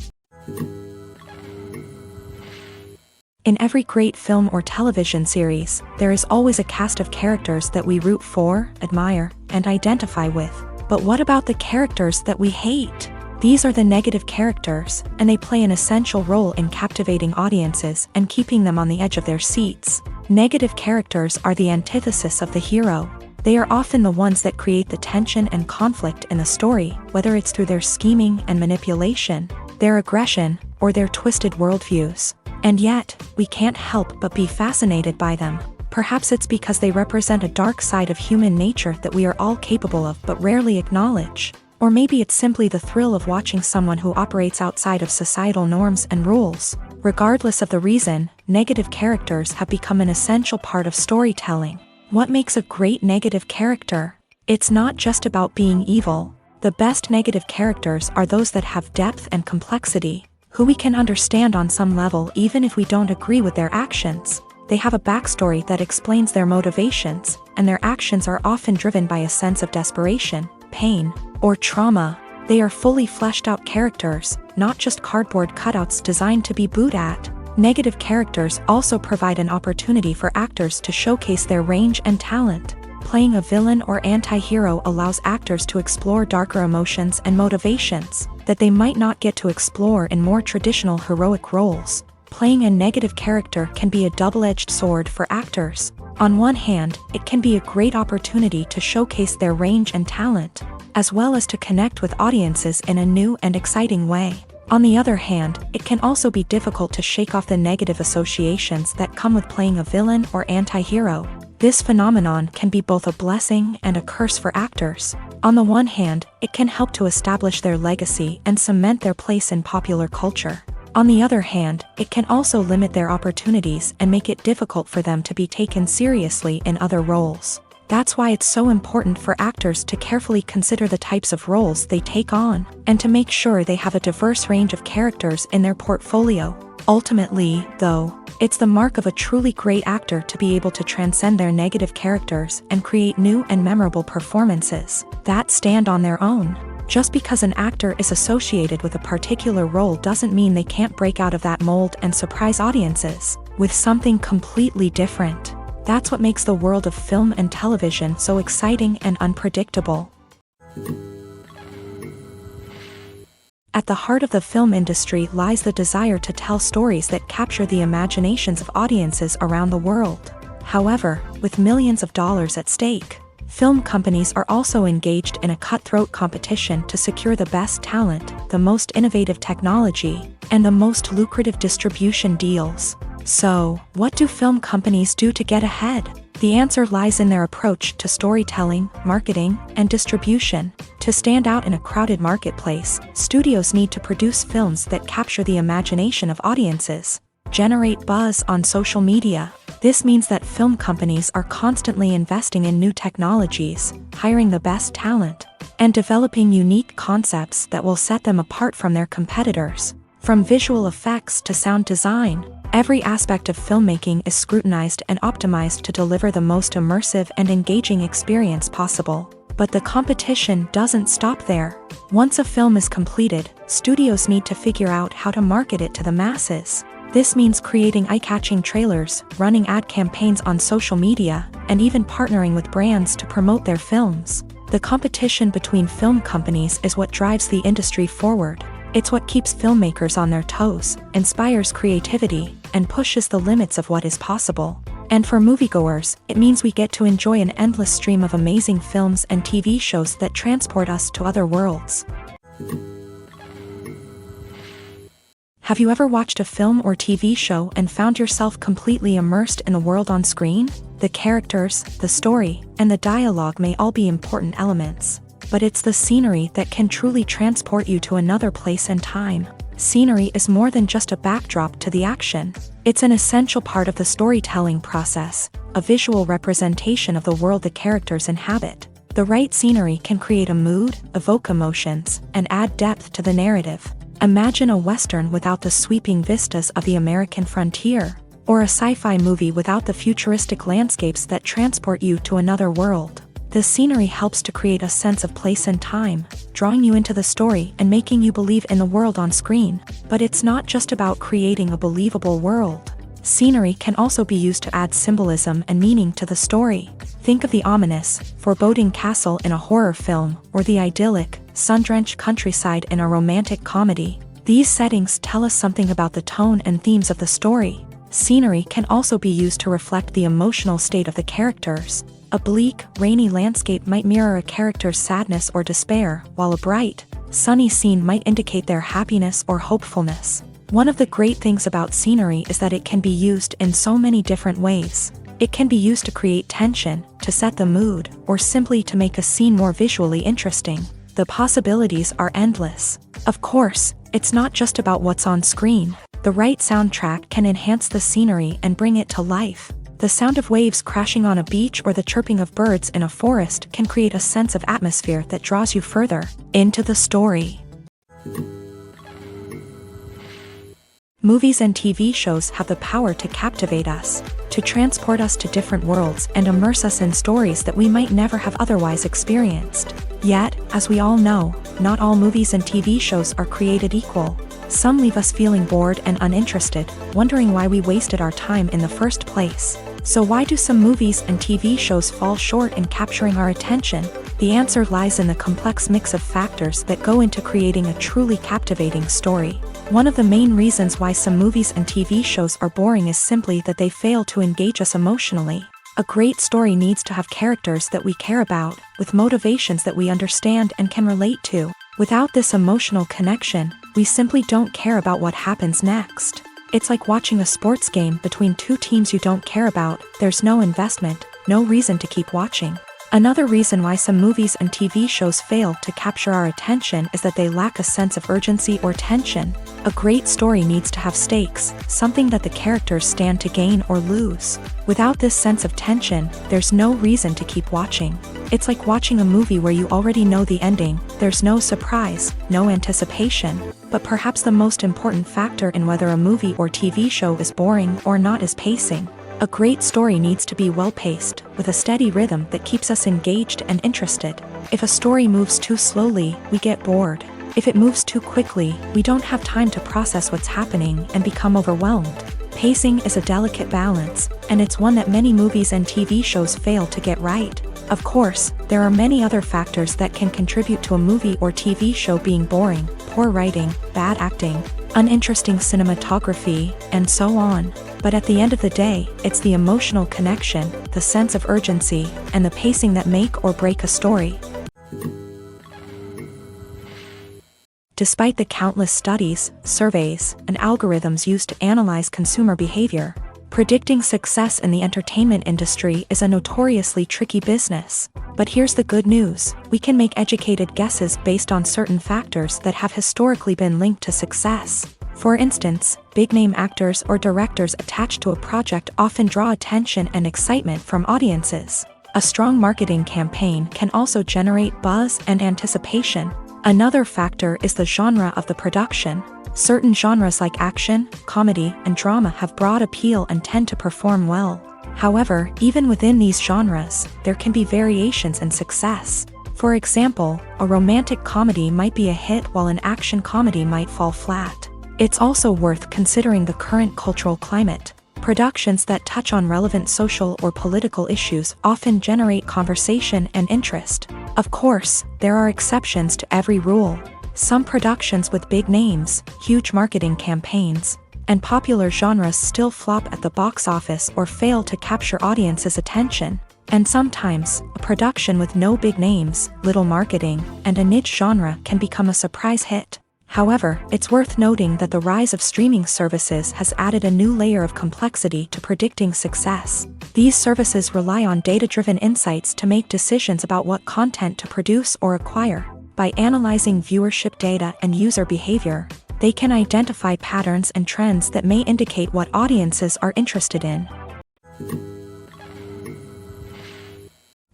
In every great film or television series, there is always a cast of characters that we root for, admire, and identify with. But what about the characters that we hate? These are the negative characters, and they play an essential role in captivating audiences and keeping them on the edge of their seats. Negative characters are the antithesis of the hero. They are often the ones that create the tension and conflict in the story, whether it's through their scheming and manipulation, their aggression, or their twisted worldviews. And yet, we can't help but be fascinated by them. Perhaps it's because they represent a dark side of human nature that we are all capable of but rarely acknowledge. Or maybe it's simply the thrill of watching someone who operates outside of societal norms and rules. Regardless of the reason, negative characters have become an essential part of storytelling. What makes a great negative character? It's not just about being evil. The best negative characters are those that have depth and complexity, who we can understand on some level even if we don't agree with their actions. They have a backstory that explains their motivations, and their actions are often driven by a sense of desperation, pain, or trauma. They are fully fleshed out characters, not just cardboard cutouts designed to be booed at. Negative characters also provide an opportunity for actors to showcase their range and talent. Playing a villain or anti-hero allows actors to explore darker emotions and motivations, that they might not get to explore in more traditional heroic roles. Playing a negative character can be a double-edged sword for actors. On one hand, it can be a great opportunity to showcase their range and talent, as well as to connect with audiences in a new and exciting way. On the other hand, it can also be difficult to shake off the negative associations that come with playing a villain or anti-hero. This phenomenon can be both a blessing and a curse for actors. On the one hand, it can help to establish their legacy and cement their place in popular culture. On the other hand, it can also limit their opportunities and make it difficult for them to be taken seriously in other roles. That's why it's so important for actors to carefully consider the types of roles they take on, and to make sure they have a diverse range of characters in their portfolio. Ultimately, though, it's the mark of a truly great actor to be able to transcend their negative characters and create new and memorable performances that stand on their own. Just because an actor is associated with a particular role doesn't mean they can't break out of that mold and surprise audiences with something completely different. That's what makes the world of film and television so exciting and unpredictable. At the heart of the film industry lies the desire to tell stories that capture the imaginations of audiences around the world. However, with millions of dollars at stake, film companies are also engaged in a cutthroat competition to secure the best talent, the most innovative technology, and the most lucrative distribution deals. So, what do film companies do to get ahead? The answer lies in their approach to storytelling, marketing, and distribution. To stand out in a crowded marketplace, studios need to produce films that capture the imagination of audiences, generate buzz on social media. This means that film companies are constantly investing in new technologies, hiring the best talent, and developing unique concepts that will set them apart from their competitors. From visual effects to sound design, every aspect of filmmaking is scrutinized and optimized to deliver the most immersive and engaging experience possible. But the competition doesn't stop there. Once a film is completed, studios need to figure out how to market it to the masses. This means creating eye-catching trailers, running ad campaigns on social media, and even partnering with brands to promote their films. The competition between film companies is what drives the industry forward. It's what keeps filmmakers on their toes, inspires creativity, and pushes the limits of what is possible. And for moviegoers, it means we get to enjoy an endless stream of amazing films and TV shows that transport us to other worlds. Have you ever watched a film or TV show and found yourself completely immersed in the world on screen? The characters, the story, and the dialogue may all be important elements, but it's the scenery that can truly transport you to another place and time. Scenery is more than just a backdrop to the action. It's an essential part of the storytelling process, a visual representation of the world the characters inhabit. The right scenery can create a mood, evoke emotions, and add depth to the narrative. Imagine a Western without the sweeping vistas of the American frontier, or a sci-fi movie without the futuristic landscapes that transport you to another world. The scenery helps to create a sense of place and time, drawing you into the story and making you believe in the world on screen. But it's not just about creating a believable world. Scenery can also be used to add symbolism and meaning to the story. Think of the ominous, foreboding castle in a horror film, or the idyllic, sun-drenched countryside in a romantic comedy. These settings tell us something about the tone and themes of the story. Scenery can also be used to reflect the emotional state of the characters. A bleak, rainy landscape might mirror a character's sadness or despair, while a bright, sunny scene might indicate their happiness or hopefulness. One of the great things about scenery is that it can be used in so many different ways. It can be used to create tension, to set the mood, or simply to make a scene more visually interesting. The possibilities are endless. Of course, it's not just about what's on screen. The right soundtrack can enhance the scenery and bring it to life. The sound of waves crashing on a beach or the chirping of birds in a forest can create a sense of atmosphere that draws you further into the story. Movies and TV shows have the power to captivate us, to transport us to different worlds and immerse us in stories that we might never have otherwise experienced. Yet, as we all know, not all movies and TV shows are created equal. Some leave us feeling bored and uninterested, wondering why we wasted our time in the first place. So why do some movies and TV shows fall short in capturing our attention? The The answer lies in the complex mix of factors that go into creating a truly captivating story. One of the main reasons why some movies and TV shows are boring is simply that they fail to engage us emotionally. A great story needs to have characters that we care about, with motivations that we understand and can relate to. Without this emotional connection, we simply don't care about what happens next. It's like watching a sports game between two teams you don't care about. There's no investment, no reason to keep watching. Another reason why some movies and TV shows fail to capture our attention is that they lack a sense of urgency or tension. A great story needs to have stakes, something that the characters stand to gain or lose. Without this sense of tension, there's no reason to keep watching. It's like watching a movie where you already know the ending. There's no surprise, no anticipation. But perhaps the most important factor in whether a movie or TV show is boring or not is pacing. A great story needs to be well-paced, with a steady rhythm that keeps us engaged and interested. If a story moves too slowly, we get bored. If it moves too quickly, we don't have time to process what's happening and become overwhelmed. Pacing is a delicate balance, and it's one that many movies and TV shows fail to get right. Of course, there are many other factors that can contribute to a movie or TV show being boring: poor writing, bad acting, uninteresting cinematography, and so on. But at the end of the day, it's the emotional connection, the sense of urgency, and the pacing that make or break a story. Despite the countless studies, surveys, and algorithms used to analyze consumer behavior, predicting success in the entertainment industry is a notoriously tricky business. But here's the good news: we can make educated guesses based on certain factors that have historically been linked to success. For instance, big-name actors or directors attached to a project often draw attention and excitement from audiences. A strong marketing campaign can also generate buzz and anticipation. Another factor is the genre of the production. Certain genres like action, comedy, and drama have broad appeal and tend to perform well. However, even within these genres, there can be variations in success. For example, a romantic comedy might be a hit while an action comedy might fall flat. It's also worth considering the current cultural climate. Productions that touch on relevant social or political issues often generate conversation and interest. Of course, there are exceptions to every rule. Some productions with big names, huge marketing campaigns, and popular genres still flop at the box office or fail to capture audiences' attention. And sometimes, a production with no big names, little marketing, and a niche genre can become a surprise hit. However, it's worth noting that the rise of streaming services has added a new layer of complexity to predicting success. These services rely on data-driven insights to make decisions about what content to produce or acquire. By analyzing viewership data and user behavior, they can identify patterns and trends that may indicate what audiences are interested in.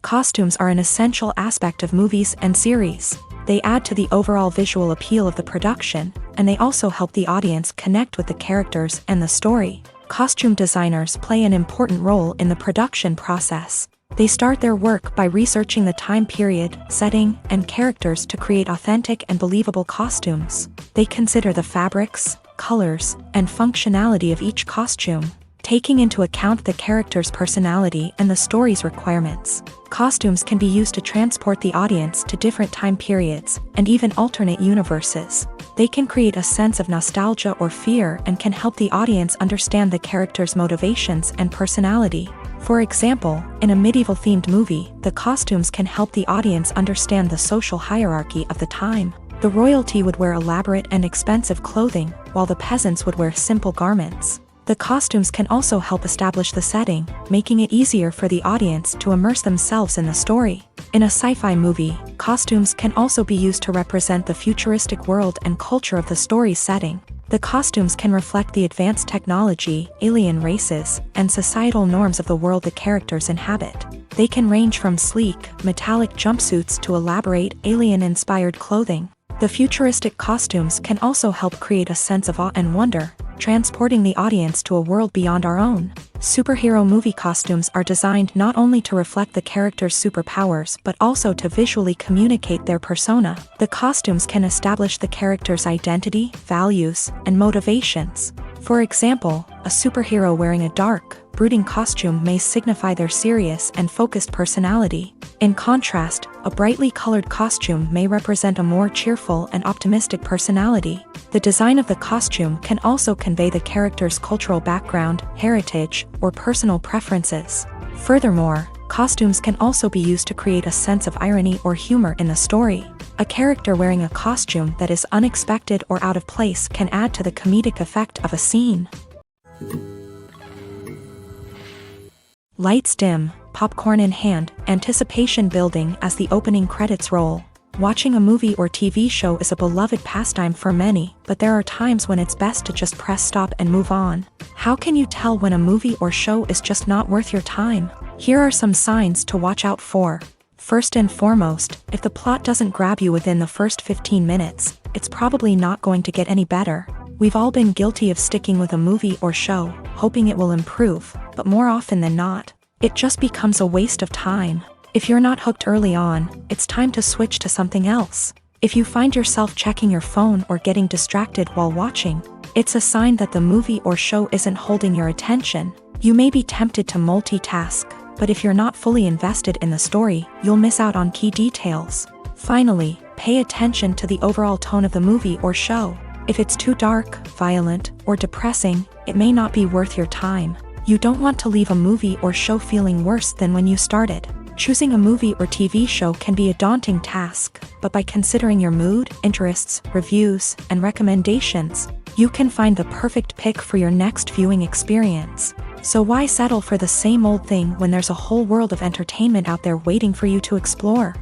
Costumes are an essential aspect of movies and series. They add to the overall visual appeal of the production, and they also help the audience connect with the characters and the story. Costume designers play an important role in the production process. They start their work by researching the time period, setting, and characters to create authentic and believable costumes. They consider the fabrics, colors, and functionality of each costume, taking into account the character's personality and the story's requirements. Costumes can be used to transport the audience to different time periods and even alternate universes. They can create a sense of nostalgia or fear and can help the audience understand the character's motivations and personality. For example, in a medieval-themed movie, the costumes can help the audience understand the social hierarchy of the time. The royalty would wear elaborate and expensive clothing, while the peasants would wear simple garments. The costumes can also help establish the setting, making it easier for the audience to immerse themselves in the story. In a sci-fi movie, costumes can also be used to represent the futuristic world and culture of the story's setting. The costumes can reflect the advanced technology, alien races, and societal norms of the world the characters inhabit. They can range from sleek, metallic jumpsuits to elaborate, alien-inspired clothing. The futuristic costumes can also help create a sense of awe and wonder, transporting the audience to a world beyond our own. Superhero movie costumes are designed not only to reflect the character's superpowers but also to visually communicate their persona. The costumes can establish the character's identity, values, and motivations. For example, a superhero wearing a dark, brooding costume may signify their serious and focused personality. In contrast, a brightly colored costume may represent a more cheerful and optimistic personality. The design of the costume can also convey the character's cultural background, heritage, or personal preferences. Furthermore, costumes can also be used to create a sense of irony or humor in the story. A character wearing a costume that is unexpected or out of place can add to the comedic effect of a scene. Lights dim, popcorn in hand, anticipation building as the opening credits roll. Watching a movie or TV show is a beloved pastime for many, but there are times when it's best to just press stop and move on. How can you tell when a movie or show is just not worth your time? Here are some signs to watch out for. First and foremost, if the plot doesn't grab you within the first 15 minutes, it's probably not going to get any better. We've all been guilty of sticking with a movie or show, hoping it will improve, but more often than not, it just becomes a waste of time. If you're not hooked early on, it's time to switch to something else. If you find yourself checking your phone or getting distracted while watching, it's a sign that the movie or show isn't holding your attention. You may be tempted to multitask, but if you're not fully invested in the story, you'll miss out on key details. Finally, pay attention to the overall tone of the movie or show. If it's too dark, violent, or depressing, it may not be worth your time. You don't want to leave a movie or show feeling worse than when you started. Choosing a movie or TV show can be a daunting task, but by considering your mood, interests, reviews, and recommendations, you can find the perfect pick for your next viewing experience. So why settle for the same old thing when there's a whole world of entertainment out there waiting for you to explore?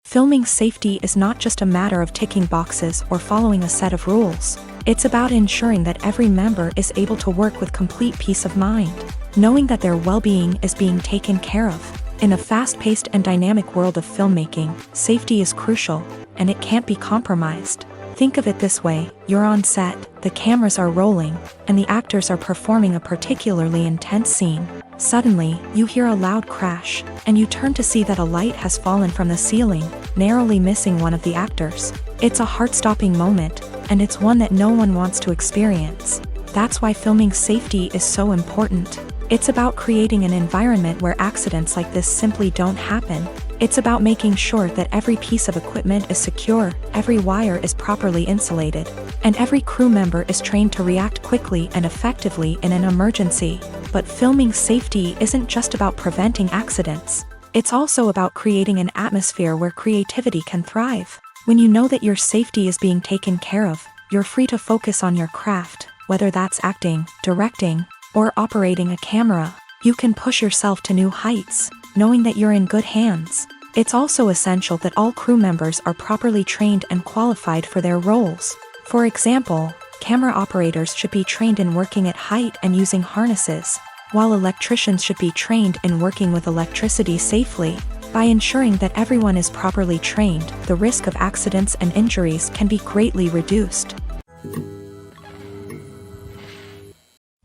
Filming safety is not just a matter of ticking boxes or following a set of rules. It's about ensuring that every member is able to work with complete peace of mind, knowing that their well-being is being taken care of. In a fast-paced and dynamic world of filmmaking, safety is crucial, and it can't be compromised. Think of it this way: you're on set, the cameras are rolling, and the actors are performing a particularly intense scene. Suddenly, you hear a loud crash, and you turn to see that a light has fallen from the ceiling, narrowly missing one of the actors. It's a heart-stopping moment, and it's one that no one wants to experience. That's why filming safety is so important. It's about creating an environment where accidents like this simply don't happen. It's about making sure that every piece of equipment is secure, every wire is properly insulated, and every crew member is trained to react quickly and effectively in an emergency. But filming safety isn't just about preventing accidents. It's also about creating an atmosphere where creativity can thrive. When you know that your safety is being taken care of, you're free to focus on your craft, whether that's acting, directing, or operating a camera. You can push yourself to new heights, knowing that you're in good hands. It's also essential that all crew members are properly trained and qualified for their roles. For example, camera operators should be trained in working at height and using harnesses, while electricians should be trained in working with electricity safely. By ensuring that everyone is properly trained, the risk of accidents and injuries can be greatly reduced.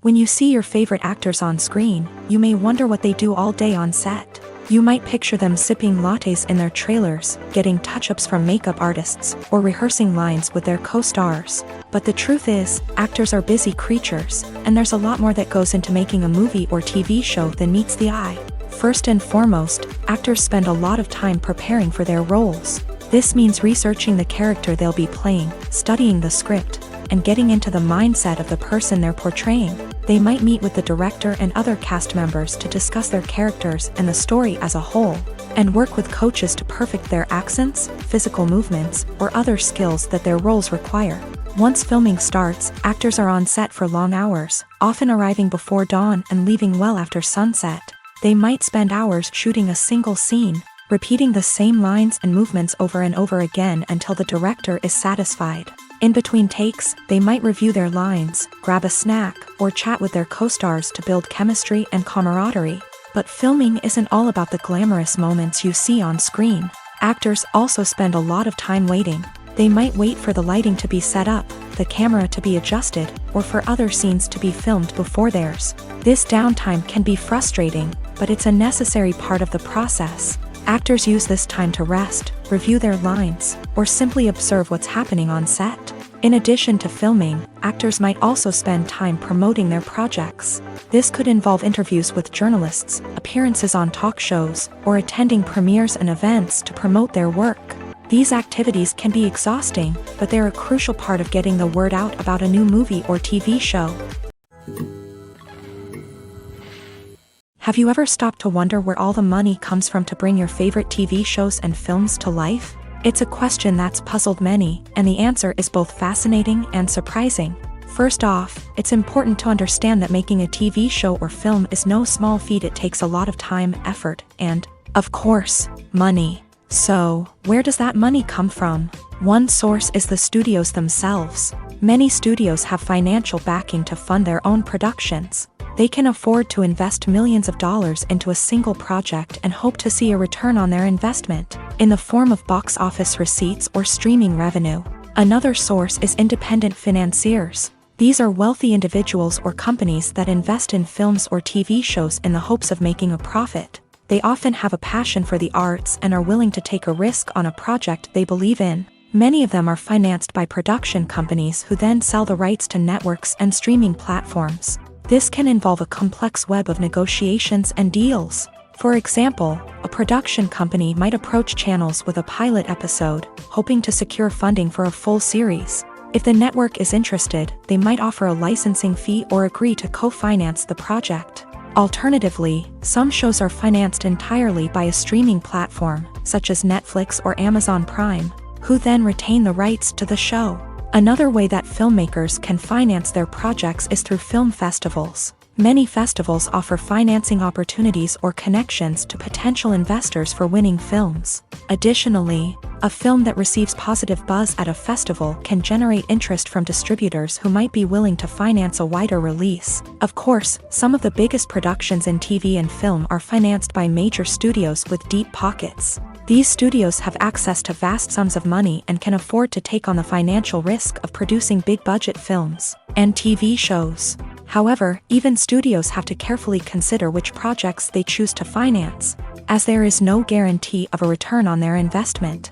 When you see your favorite actors on screen, you may wonder what they do all day on set. You might picture them sipping lattes in their trailers, getting touch-ups from makeup artists, or rehearsing lines with their co-stars. But the truth is, actors are busy creatures, and there's a lot more that goes into making a movie or TV show than meets the eye. First and foremost, actors spend a lot of time preparing for their roles. This means researching the character they'll be playing, studying the script, and getting into the mindset of the person they're portraying. They might meet with the director and other cast members to discuss their characters and the story as a whole, and work with coaches to perfect their accents, physical movements, or other skills that their roles require. Once filming starts, actors are on set for long hours, often arriving before dawn and leaving well after sunset. They might spend hours shooting a single scene, repeating the same lines and movements over and over again until the director is satisfied. In between takes, they might review their lines, grab a snack, or chat with their co-stars to build chemistry and camaraderie. But filming isn't all about the glamorous moments you see on screen. Actors also spend a lot of time waiting. They might wait for the lighting to be set up, the camera to be adjusted, or for other scenes to be filmed before theirs. This downtime can be frustrating, but it's a necessary part of the process. Actors use this time to rest, review their lines, or simply observe what's happening on set. In addition to filming, actors might also spend time promoting their projects. This could involve interviews with journalists, appearances on talk shows, or attending premieres and events to promote their work. These activities can be exhausting, but they're a crucial part of getting the word out about a new movie or TV show. Have you ever stopped to wonder where all the money comes from to bring your favorite TV shows and films to life? It's a question that's puzzled many, and the answer is both fascinating and surprising. First off, it's important to understand that making a TV show or film is no small feat. It takes a lot of time, effort, and, of course, money. So, where does that money come from? One source is the studios themselves. Many studios have financial backing to fund their own productions. They can afford to invest millions of dollars into a single project and hope to see a return on their investment, in the form of box office receipts or streaming revenue. Another source is independent financiers. These are wealthy individuals or companies that invest in films or TV shows in the hopes of making a profit. They often have a passion for the arts and are willing to take a risk on a project they believe in. Many of them are financed by production companies who then sell the rights to networks and streaming platforms. This can involve a complex web of negotiations and deals. For example, a production company might approach channels with a pilot episode, hoping to secure funding for a full series. If the network is interested, they might offer a licensing fee or agree to co-finance the project. Alternatively, some shows are financed entirely by a streaming platform, such as Netflix or Amazon Prime, who then retain the rights to the show. Another way that filmmakers can finance their projects is through film festivals. Many festivals offer financing opportunities or connections to potential investors for winning films. Additionally, a film that receives positive buzz at a festival can generate interest from distributors who might be willing to finance a wider release. Of course, some of the biggest productions in TV and film are financed by major studios with deep pockets. These studios have access to vast sums of money and can afford to take on the financial risk of producing big-budget films and TV shows. However, even studios have to carefully consider which projects they choose to finance, as there is no guarantee of a return on their investment.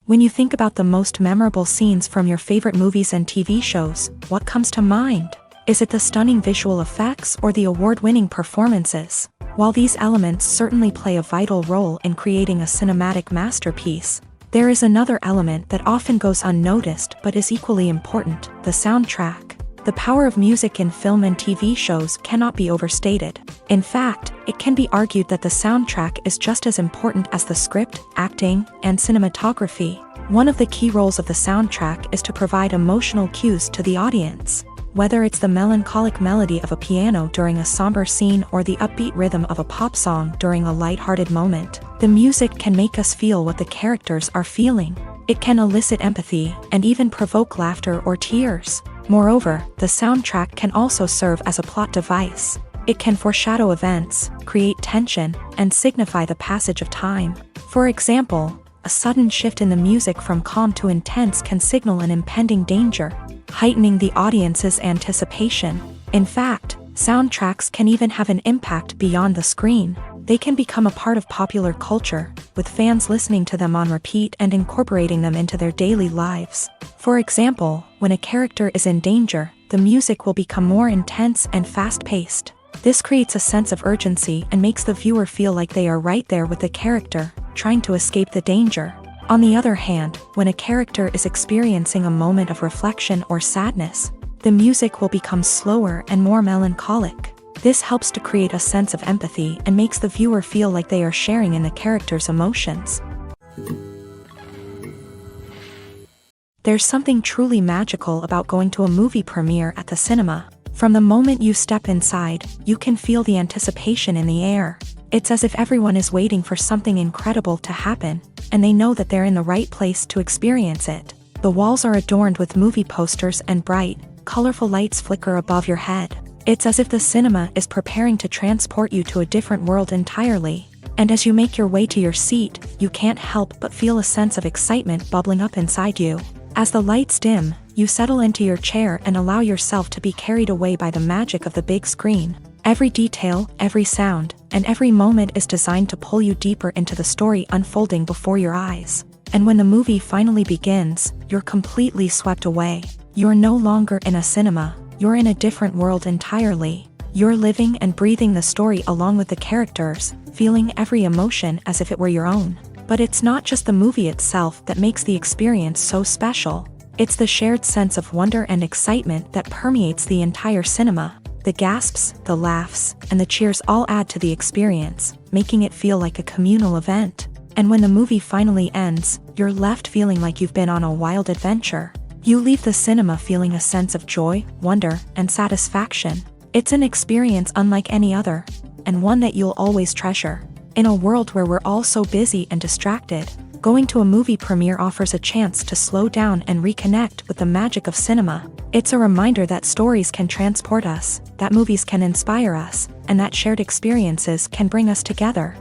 When you think about the most memorable scenes from your favorite movies and TV shows, what comes to mind? Is it the stunning visual effects or the award-winning performances? While these elements certainly play a vital role in creating a cinematic masterpiece, there is another element that often goes unnoticed but is equally important: the soundtrack. The power of music in film and TV shows cannot be overstated. In fact, it can be argued that the soundtrack is just as important as the script, acting, and cinematography. One of the key roles of the soundtrack is to provide emotional cues to the audience. Whether it's the melancholic melody of a piano during a somber scene or the upbeat rhythm of a pop song during a lighthearted moment, the music can make us feel what the characters are feeling. It can elicit empathy and even provoke laughter or tears. Moreover, the soundtrack can also serve as a plot device. It can foreshadow events, create tension, and signify the passage of time. For example, a sudden shift in the music from calm to intense can signal an impending danger, heightening the audience's anticipation. In fact, soundtracks can even have an impact beyond the screen. They can become a part of popular culture, with fans listening to them on repeat and incorporating them into their daily lives. For example, when a character is in danger, the music will become more intense and fast-paced. This creates a sense of urgency and makes the viewer feel like they are right there with the character, trying to escape the danger. On the other hand, when a character is experiencing a moment of reflection or sadness, the music will become slower and more melancholic. This helps to create a sense of empathy and makes the viewer feel like they are sharing in the character's emotions. There's something truly magical about going to a movie premiere at the cinema. From the moment you step inside, you can feel the anticipation in the air. It's as if everyone is waiting for something incredible to happen, and they know that they're in the right place to experience it. The walls are adorned with movie posters and bright, colorful lights flicker above your head. It's as if the cinema is preparing to transport you to a different world entirely. And as you make your way to your seat, you can't help but feel a sense of excitement bubbling up inside you. As the lights dim, you settle into your chair and allow yourself to be carried away by the magic of the big screen. Every detail, every sound, and every moment is designed to pull you deeper into the story unfolding before your eyes. And when the movie finally begins, you're completely swept away. You're no longer in a cinema, you're in a different world entirely. You're living and breathing the story along with the characters, feeling every emotion as if it were your own. But it's not just the movie itself that makes the experience so special. It's the shared sense of wonder and excitement that permeates the entire cinema. The gasps, the laughs, and the cheers all add to the experience, making it feel like a communal event. And when the movie finally ends, you're left feeling like you've been on a wild adventure. You leave the cinema feeling a sense of joy, wonder, and satisfaction. It's an experience unlike any other, and one that you'll always treasure. In a world where we're all so busy and distracted, going to a movie premiere offers a chance to slow down and reconnect with the magic of cinema. It's a reminder that stories can transport us, that movies can inspire us, and that shared experiences can bring us together.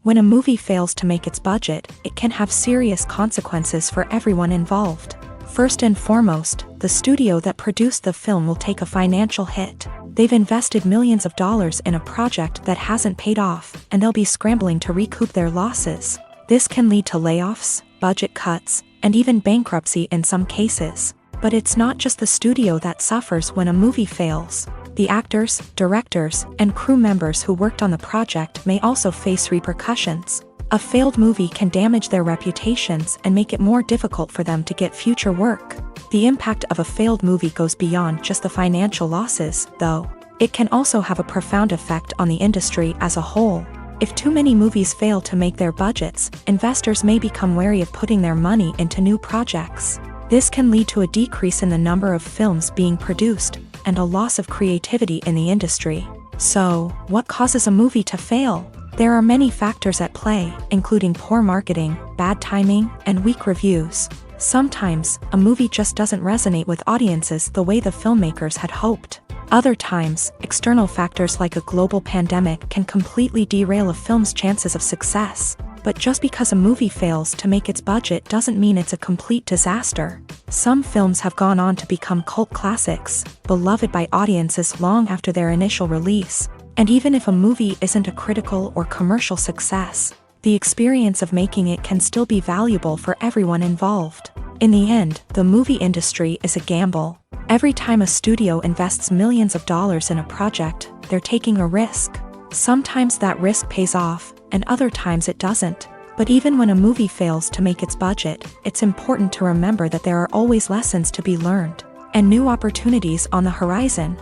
When a movie fails to make its budget, it can have serious consequences for everyone involved. First and foremost, the studio that produced the film will take a financial hit. They've invested millions of dollars in a project that hasn't paid off, and they'll be scrambling to recoup their losses. This can lead to layoffs, budget cuts, and even bankruptcy in some cases. But it's not just the studio that suffers when a movie fails. The actors, directors, and crew members who worked on the project may also face repercussions. A failed movie can damage their reputations and make it more difficult for them to get future work. The impact of a failed movie goes beyond just the financial losses, though. It can also have a profound effect on the industry as a whole. If too many movies fail to make their budgets, investors may become wary of putting their money into new projects. This can lead to a decrease in the number of films being produced, and a loss of creativity in the industry. So, what causes a movie to fail? There are many factors at play, including poor marketing, bad timing, and weak reviews. Sometimes, a movie just doesn't resonate with audiences the way the filmmakers had hoped. Other times, external factors like a global pandemic can completely derail a film's chances of success. But just because a movie fails to make its budget doesn't mean it's a complete disaster. Some films have gone on to become cult classics, beloved by audiences long after their initial release. And even if a movie isn't a critical or commercial success, the experience of making it can still be valuable for everyone involved. In the end, the movie industry is a gamble. Every time a studio invests millions of dollars in a project, they're taking a risk. Sometimes that risk pays off, and other times it doesn't. But even when a movie fails to make its budget, it's important to remember that there are always lessons to be learned, and new opportunities on the horizon.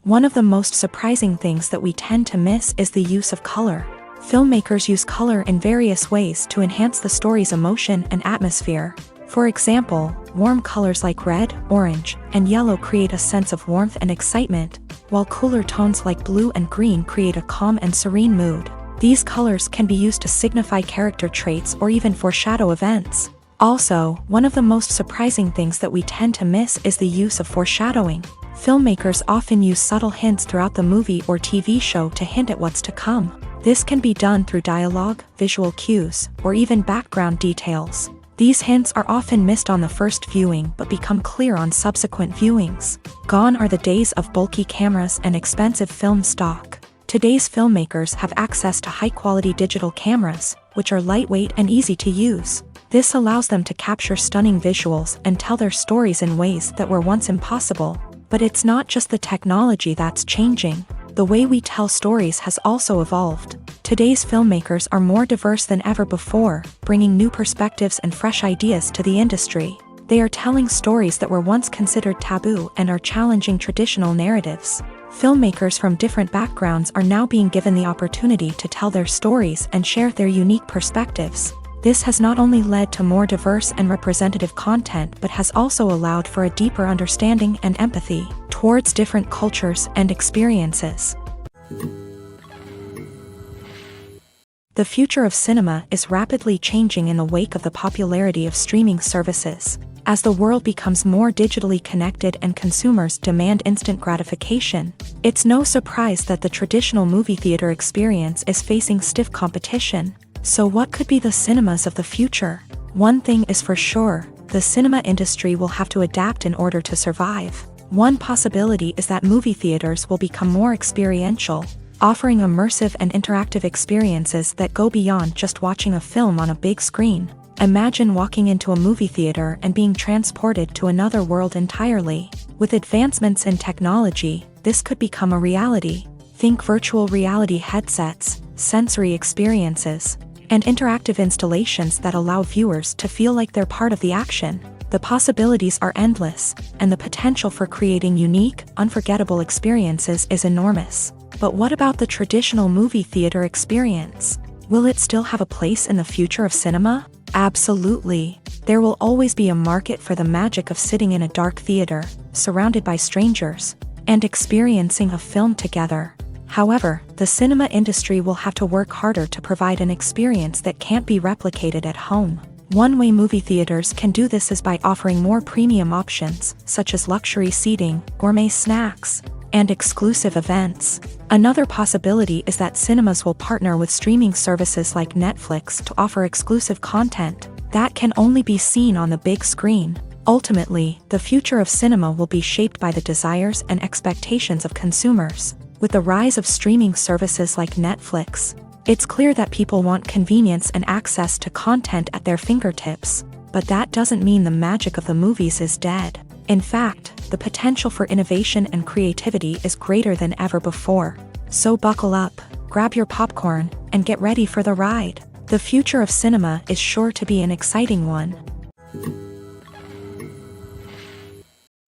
One of the most surprising things that we tend to miss is the use of color. Filmmakers use color in various ways to enhance the story's emotion and atmosphere. For example, warm colors like red, orange, and yellow create a sense of warmth and excitement, while cooler tones like blue and green create a calm and serene mood. These colors can be used to signify character traits or even foreshadow events. Also, one of the most surprising things that we tend to miss is the use of foreshadowing. Filmmakers often use subtle hints throughout the movie or TV show to hint at what's to come. This can be done through dialogue, visual cues, or even background details. These hints are often missed on the first viewing but become clear on subsequent viewings. Gone are the days of bulky cameras and expensive film stock. Today's filmmakers have access to high-quality digital cameras, which are lightweight and easy to use. This allows them to capture stunning visuals and tell their stories in ways that were once impossible. But it's not just the technology that's changing. The way we tell stories has also evolved. Today's filmmakers are more diverse than ever before, bringing new perspectives and fresh ideas to the industry. They are telling stories that were once considered taboo and are challenging traditional narratives. Filmmakers from different backgrounds are now being given the opportunity to tell their stories and share their unique perspectives. This has not only led to more diverse and representative content but has also allowed for a deeper understanding and empathy towards different cultures and experiences. The future of cinema is rapidly changing in the wake of the popularity of streaming services. As the world becomes more digitally connected and consumers demand instant gratification, it's no surprise that the traditional movie theater experience is facing stiff competition. So what could be the cinemas of the future? One thing is for sure, the cinema industry will have to adapt in order to survive. One possibility is that movie theaters will become more experiential. offering immersive and interactive experiences that go beyond just watching a film on a big screen. Imagine walking into a movie theater and being transported to another world entirely. With advancements in technology, this could become a reality. Think virtual reality headsets, sensory experiences, and interactive installations that allow viewers to feel like they're part of the action. The possibilities are endless, and the potential for creating unique, unforgettable experiences is enormous. But what about the traditional movie theater experience? Will it still have a place in the future of cinema? Absolutely. There will always be a market for the magic of sitting in a dark theater, surrounded by strangers, and experiencing a film together. However, the cinema industry will have to work harder to provide an experience that can't be replicated at home. One way movie theaters can do this is by offering more premium options, such as luxury seating, gourmet snacks, and exclusive events. Another possibility is that cinemas will partner with streaming services like Netflix to offer exclusive content that can only be seen on the big screen. Ultimately, the future of cinema will be shaped by the desires and expectations of consumers. With the rise of streaming services like Netflix, it's clear that people want convenience and access to content at their fingertips. But that doesn't mean the magic of the movies is dead. In fact, the potential for innovation and creativity is greater than ever before. So buckle up, grab your popcorn, and get ready for the ride. The future of cinema is sure to be an exciting one.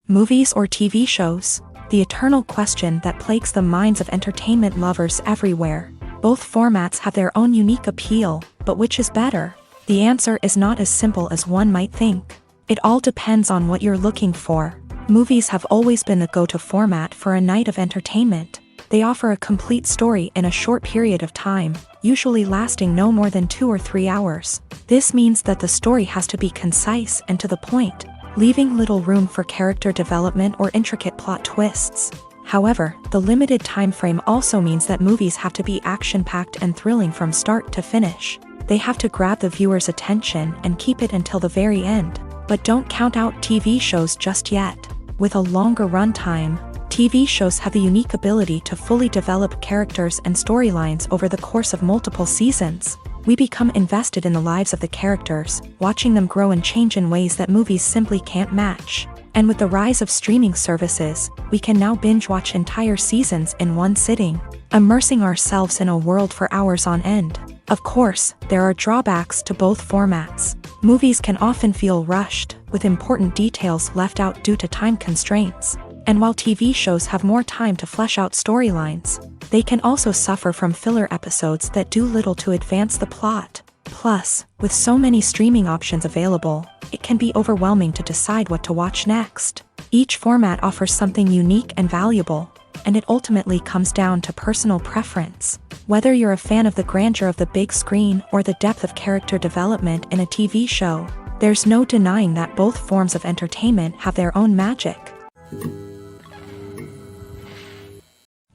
Movies or TV shows? The eternal question that plagues the minds of entertainment lovers everywhere. Both formats have their own unique appeal, but which is better? The answer is not as simple as one might think. It all depends on what you're looking for. Movies have always been the go-to format for a night of entertainment. They offer a complete story in a short period of time, usually lasting no more than 2 or 3 hours. This means that the story has to be concise and to the point, leaving little room for character development or intricate plot twists. However, the limited time frame also means that movies have to be action-packed and thrilling from start to finish. They have to grab the viewer's attention and keep it until the very end. But don't count out TV shows just yet. With a longer runtime, TV shows have the unique ability to fully develop characters and storylines over the course of multiple seasons. We become invested in the lives of the characters, watching them grow and change in ways that movies simply can't match. And with the rise of streaming services, we can now binge-watch entire seasons in one sitting, immersing ourselves in a world for hours on end. Of course, there are drawbacks to both formats. Movies can often feel rushed, with important details left out due to time constraints. And while TV shows have more time to flesh out storylines, they can also suffer from filler episodes that do little to advance the plot. Plus, with so many streaming options available, it can be overwhelming to decide what to watch next. Each format offers something unique and valuable, and it ultimately comes down to personal preference. Whether you're a fan of the grandeur of the big screen or the depth of character development in a TV show, there's no denying that both forms of entertainment have their own magic.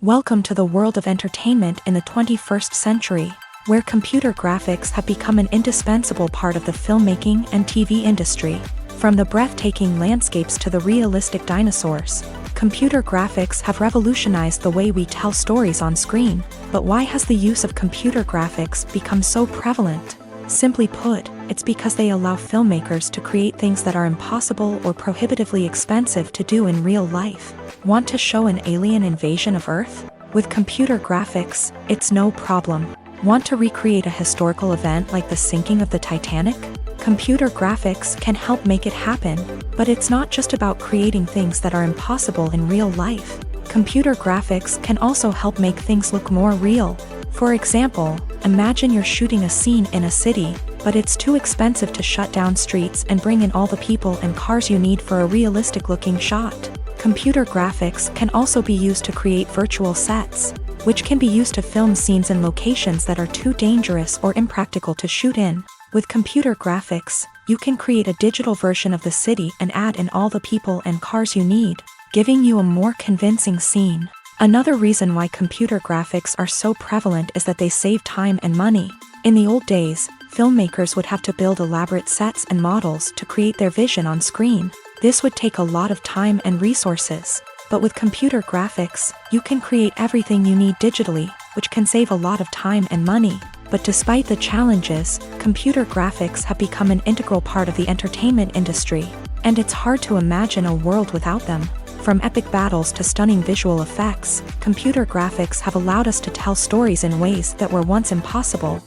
Welcome to the world of entertainment in the 21st century, where computer graphics have become an indispensable part of the filmmaking and TV industry. From the breathtaking landscapes to the realistic dinosaurs, computer graphics have revolutionized the way we tell stories on screen. But why has the use of computer graphics become so prevalent? Simply put, it's because they allow filmmakers to create things that are impossible or prohibitively expensive to do in real life. Want to show an alien invasion of Earth? With computer graphics, it's no problem. Want to recreate a historical event like the sinking of the Titanic? Computer graphics can help make it happen. But it's not just about creating things that are impossible in real life. Computer graphics can also help make things look more real. For example, imagine you're shooting a scene in a city, but it's too expensive to shut down streets and bring in all the people and cars you need for a realistic-looking shot. Computer graphics can also be used to create virtual sets, which can be used to film scenes in locations that are too dangerous or impractical to shoot in. With computer graphics, you can create a digital version of the city and add in all the people and cars you need, giving you a more convincing scene. Another reason why computer graphics are so prevalent is that they save time and money. In the old days, filmmakers would have to build elaborate sets and models to create their vision on screen. This would take a lot of time and resources. But with computer graphics, you can create everything you need digitally, which can save a lot of time and money. But despite the challenges, computer graphics have become an integral part of the entertainment industry, and it's hard to imagine a world without them. From epic battles to stunning visual effects, computer graphics have allowed us to tell stories in ways that were once impossible.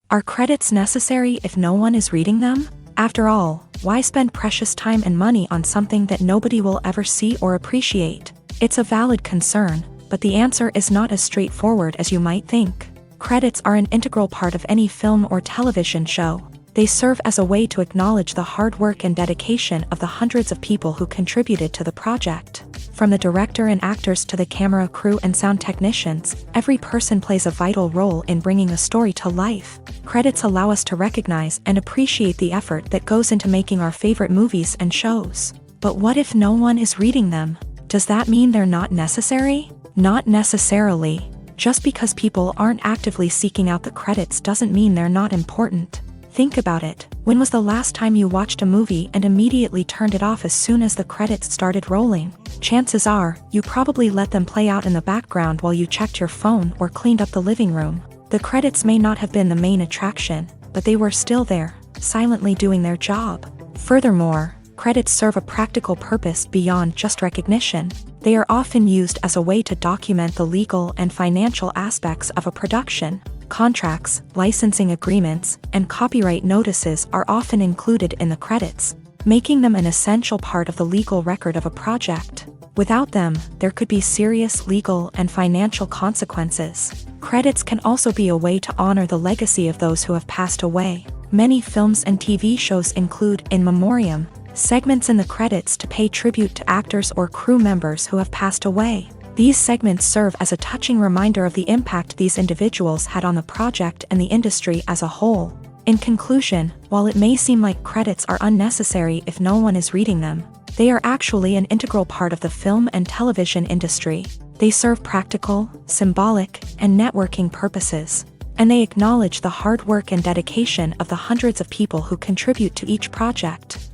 Are credits necessary if no one is reading them? After all, why spend precious time and money on something that nobody will ever see or appreciate? It's a valid concern, but the answer is not as straightforward as you might think. Credits are an integral part of any film or television show. They serve as a way to acknowledge the hard work and dedication of the hundreds of people who contributed to the project. From the director and actors to the camera crew and sound technicians, every person plays a vital role in bringing a story to life. Credits allow us to recognize and appreciate the effort that goes into making our favorite movies and shows. But what if no one is reading them? Does that mean they're not necessary? Not necessarily. Just because people aren't actively seeking out the credits doesn't mean they're not important. Think about it. When was the last time you watched a movie and immediately turned it off as soon as the credits started rolling? Chances are, you probably let them play out in the background while you checked your phone or cleaned up the living room. The credits may not have been the main attraction, but they were still there, silently doing their job. Furthermore, credits serve a practical purpose beyond just recognition. They are often used as a way to document the legal and financial aspects of a production. Contracts, licensing agreements, and copyright notices are often included in the credits, making them an essential part of the legal record of a project. Without them, there could be serious legal and financial consequences. Credits can also be a way to honor the legacy of those who have passed away. Many films and TV shows include in memoriam segments in the credits to pay tribute to actors or crew members who have passed away. These segments serve as a touching reminder of the impact these individuals had on the project and the industry as a whole. In conclusion, while it may seem like credits are unnecessary if no one is reading them, they are actually an integral part of the film and television industry. They serve practical, symbolic, and networking purposes, and they acknowledge the hard work and dedication of the hundreds of people who contribute to each project.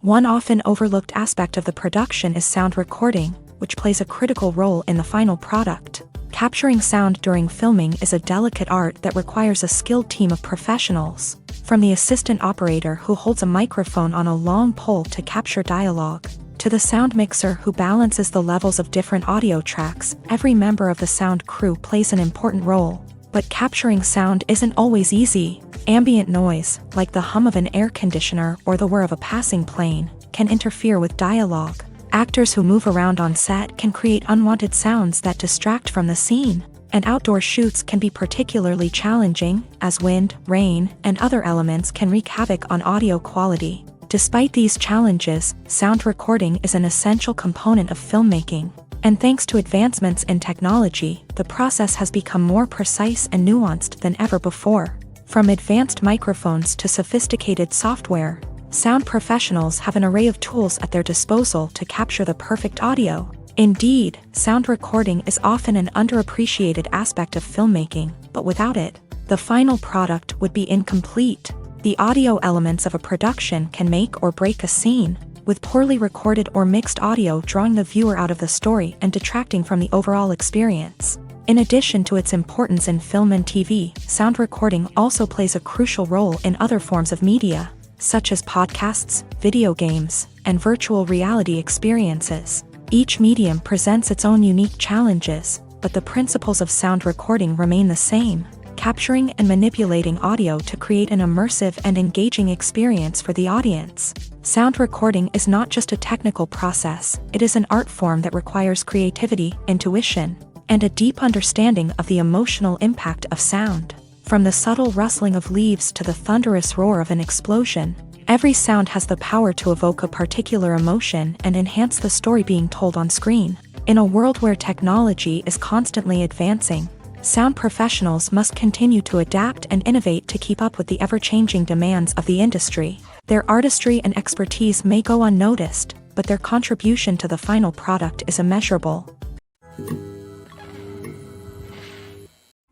One often overlooked aspect of the production is sound recording, which plays a critical role in the final product. Capturing sound during filming is a delicate art that requires a skilled team of professionals. From the assistant operator who holds a microphone on a long pole to capture dialogue, to the sound mixer who balances the levels of different audio tracks, every member of the sound crew plays an important role. But capturing sound isn't always easy. Ambient noise, like the hum of an air conditioner or the whir of a passing plane, can interfere with dialogue. Actors who move around on set can create unwanted sounds that distract from the scene. And outdoor shoots can be particularly challenging, as wind, rain, and other elements can wreak havoc on audio quality. Despite these challenges, sound recording is an essential component of filmmaking. And thanks to advancements in technology, the process has become more precise and nuanced than ever before. From advanced microphones to sophisticated software, sound professionals have an array of tools at their disposal to capture the perfect audio. Indeed, sound recording is often an underappreciated aspect of filmmaking, but without it, the final product would be incomplete. The audio elements of a production can make or break a scene, with poorly recorded or mixed audio drawing the viewer out of the story and detracting from the overall experience. In addition to its importance in film and TV, sound recording also plays a crucial role in other forms of media, such as podcasts, video games, and virtual reality experiences. Each medium presents its own unique challenges, but the principles of sound recording remain the same, capturing and manipulating audio to create an immersive and engaging experience for the audience. Sound recording is not just a technical process, it is an art form that requires creativity, intuition, and a deep understanding of the emotional impact of sound. From the subtle rustling of leaves to the thunderous roar of an explosion, every sound has the power to evoke a particular emotion and enhance the story being told on screen. In a world where technology is constantly advancing, sound professionals must continue to adapt and innovate to keep up with the ever-changing demands of the industry. Their artistry and expertise may go unnoticed, but their contribution to the final product is immeasurable.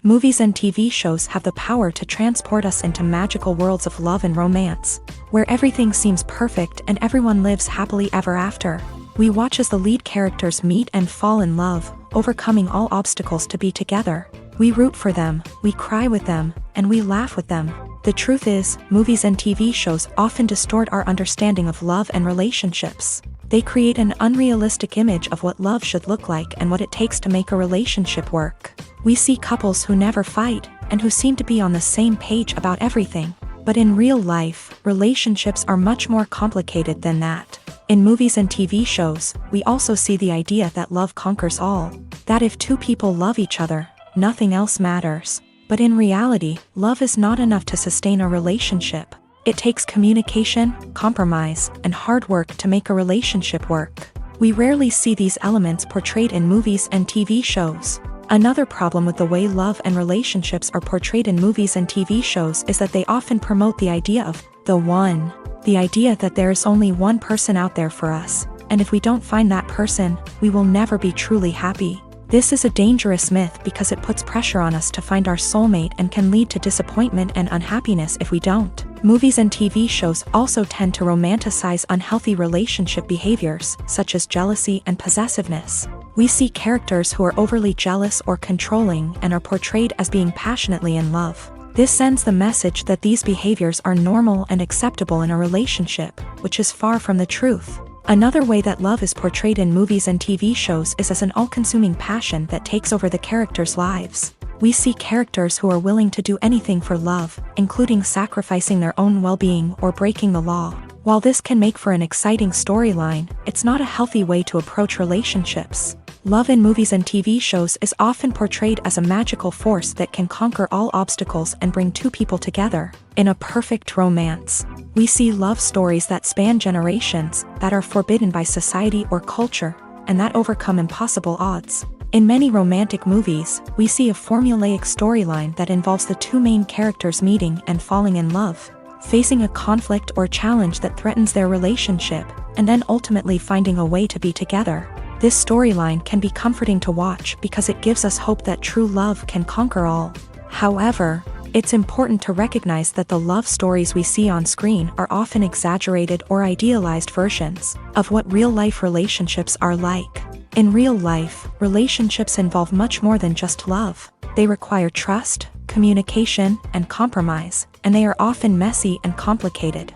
Movies and TV shows have the power to transport us into magical worlds of love and romance, where everything seems perfect and everyone lives happily ever after. We watch as the lead characters meet and fall in love, overcoming all obstacles to be together. We root for them, we cry with them, and we laugh with them. The truth is, movies and TV shows often distort our understanding of love and relationships. They create an unrealistic image of what love should look like and what it takes to make a relationship work. We see couples who never fight, and who seem to be on the same page about everything. But in real life, relationships are much more complicated than that. In movies and TV shows, we also see the idea that love conquers all. That if two people love each other, nothing else matters. But in reality, love is not enough to sustain a relationship. It takes communication, compromise, and hard work to make a relationship work. We rarely see these elements portrayed in movies and TV shows. Another problem with the way love and relationships are portrayed in movies and TV shows is that they often promote the idea of the one. The idea that there is only one person out there for us, and if we don't find that person, we will never be truly happy. This is a dangerous myth because it puts pressure on us to find our soulmate and can lead to disappointment and unhappiness if we don't. Movies and TV shows also tend to romanticize unhealthy relationship behaviors, such as jealousy and possessiveness. We see characters who are overly jealous or controlling and are portrayed as being passionately in love. This sends the message that these behaviors are normal and acceptable in a relationship, which is far from the truth. Another way that love is portrayed in movies and TV shows is as an all-consuming passion that takes over the characters' lives. We see characters who are willing to do anything for love, including sacrificing their own well-being or breaking the law. While this can make for an exciting storyline, it's not a healthy way to approach relationships. Love in movies and TV shows is often portrayed as a magical force that can conquer all obstacles and bring two people together. In a perfect romance, we see love stories that span generations, that are forbidden by society or culture, and that overcome impossible odds. In many romantic movies, we see a formulaic storyline that involves the two main characters meeting and falling in love, facing a conflict or challenge that threatens their relationship, and then ultimately finding a way to be together. This storyline can be comforting to watch because it gives us hope that true love can conquer all. However, it's important to recognize that the love stories we see on screen are often exaggerated or idealized versions of what real-life relationships are like. In real life, relationships involve much more than just love. They require trust, communication, and compromise, and they are often messy and complicated.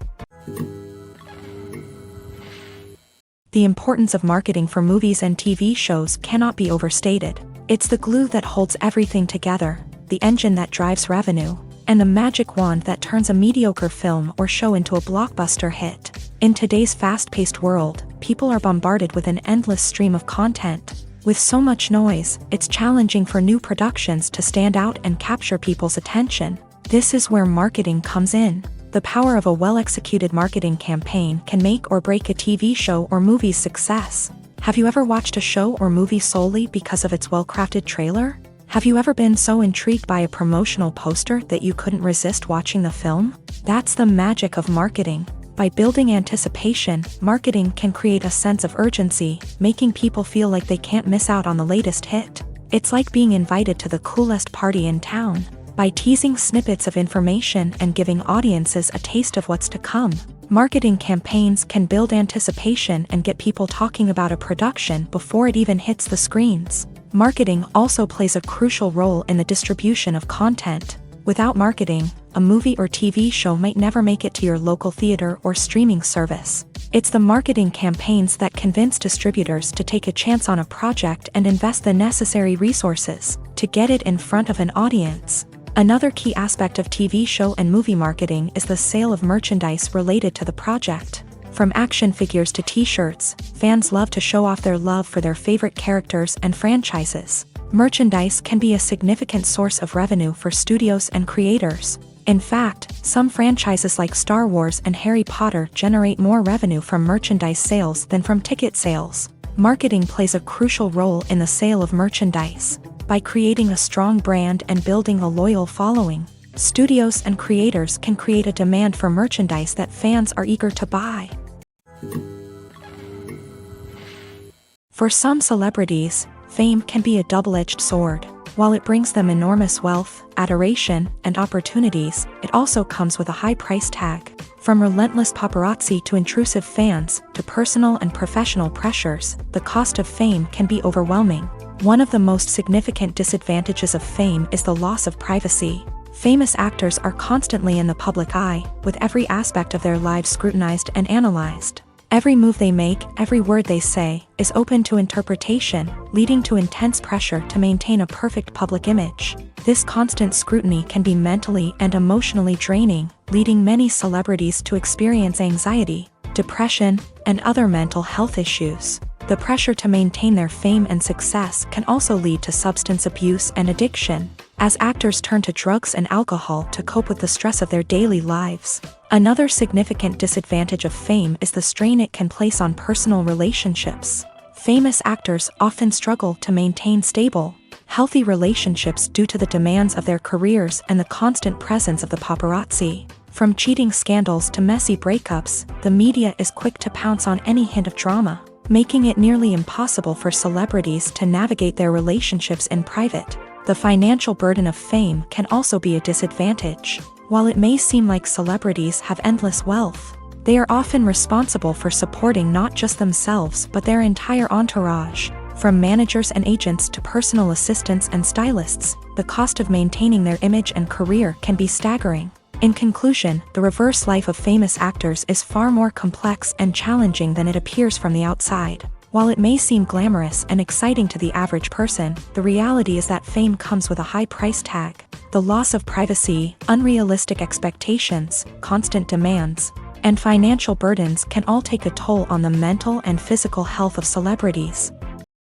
The importance of marketing for movies and TV shows cannot be overstated. It's the glue that holds everything together, the engine that drives revenue, and the magic wand that turns a mediocre film or show into a blockbuster hit. In today's fast-paced world, people are bombarded with an endless stream of content. With so much noise, it's challenging for new productions to stand out and capture people's attention. This is where marketing comes in. The power of a well-executed marketing campaign can make or break a TV show or movie's success. Have you ever watched a show or movie solely because of its well-crafted trailer? Have you ever been so intrigued by a promotional poster that you couldn't resist watching the film? That's the magic of marketing. By building anticipation, marketing can create a sense of urgency, making people feel like they can't miss out on the latest hit. It's like being invited to the coolest party in town. By teasing snippets of information and giving audiences a taste of what's to come, marketing campaigns can build anticipation and get people talking about a production before it even hits the screens. Marketing also plays a crucial role in the distribution of content. Without marketing, a movie or TV show might never make it to your local theater or streaming service. It's the marketing campaigns that convince distributors to take a chance on a project and invest the necessary resources to get it in front of an audience. Another key aspect of TV show and movie marketing is the sale of merchandise related to the project. From action figures to t-shirts, fans love to show off their love for their favorite characters and franchises. Merchandise can be a significant source of revenue for studios and creators. In fact, some franchises like Star Wars and Harry Potter generate more revenue from merchandise sales than from ticket sales. Marketing plays a crucial role in the sale of merchandise. By creating a strong brand and building a loyal following, studios and creators can create a demand for merchandise that fans are eager to buy. For some celebrities, fame can be a double-edged sword. While it brings them enormous wealth, adoration, and opportunities, it also comes with a high price tag. From relentless paparazzi to intrusive fans, to personal and professional pressures, the cost of fame can be overwhelming. One of the most significant disadvantages of fame is the loss of privacy. Famous actors are constantly in the public eye, with every aspect of their lives scrutinized and analyzed. Every move they make, every word they say, is open to interpretation, leading to intense pressure to maintain a perfect public image. This constant scrutiny can be mentally and emotionally draining, leading many celebrities to experience anxiety, depression, and other mental health issues. The pressure to maintain their fame and success can also lead to substance abuse and addiction, as actors turn to drugs and alcohol to cope with the stress of their daily lives. Another significant disadvantage of fame is the strain it can place on personal relationships. Famous actors often struggle to maintain stable, healthy relationships due to the demands of their careers and the constant presence of the paparazzi. From cheating scandals to messy breakups, the media is quick to pounce on any hint of drama, making it nearly impossible for celebrities to navigate their relationships in private. The financial burden of fame can also be a disadvantage. While it may seem like celebrities have endless wealth, they are often responsible for supporting not just themselves but their entire entourage. From managers and agents to personal assistants and stylists, the cost of maintaining their image and career can be staggering. In conclusion, the reverse life of famous actors is far more complex and challenging than it appears from the outside. While it may seem glamorous and exciting to the average person, the reality is that fame comes with a high price tag. The loss of privacy, unrealistic expectations, constant demands, and financial burdens can all take a toll on the mental and physical health of celebrities.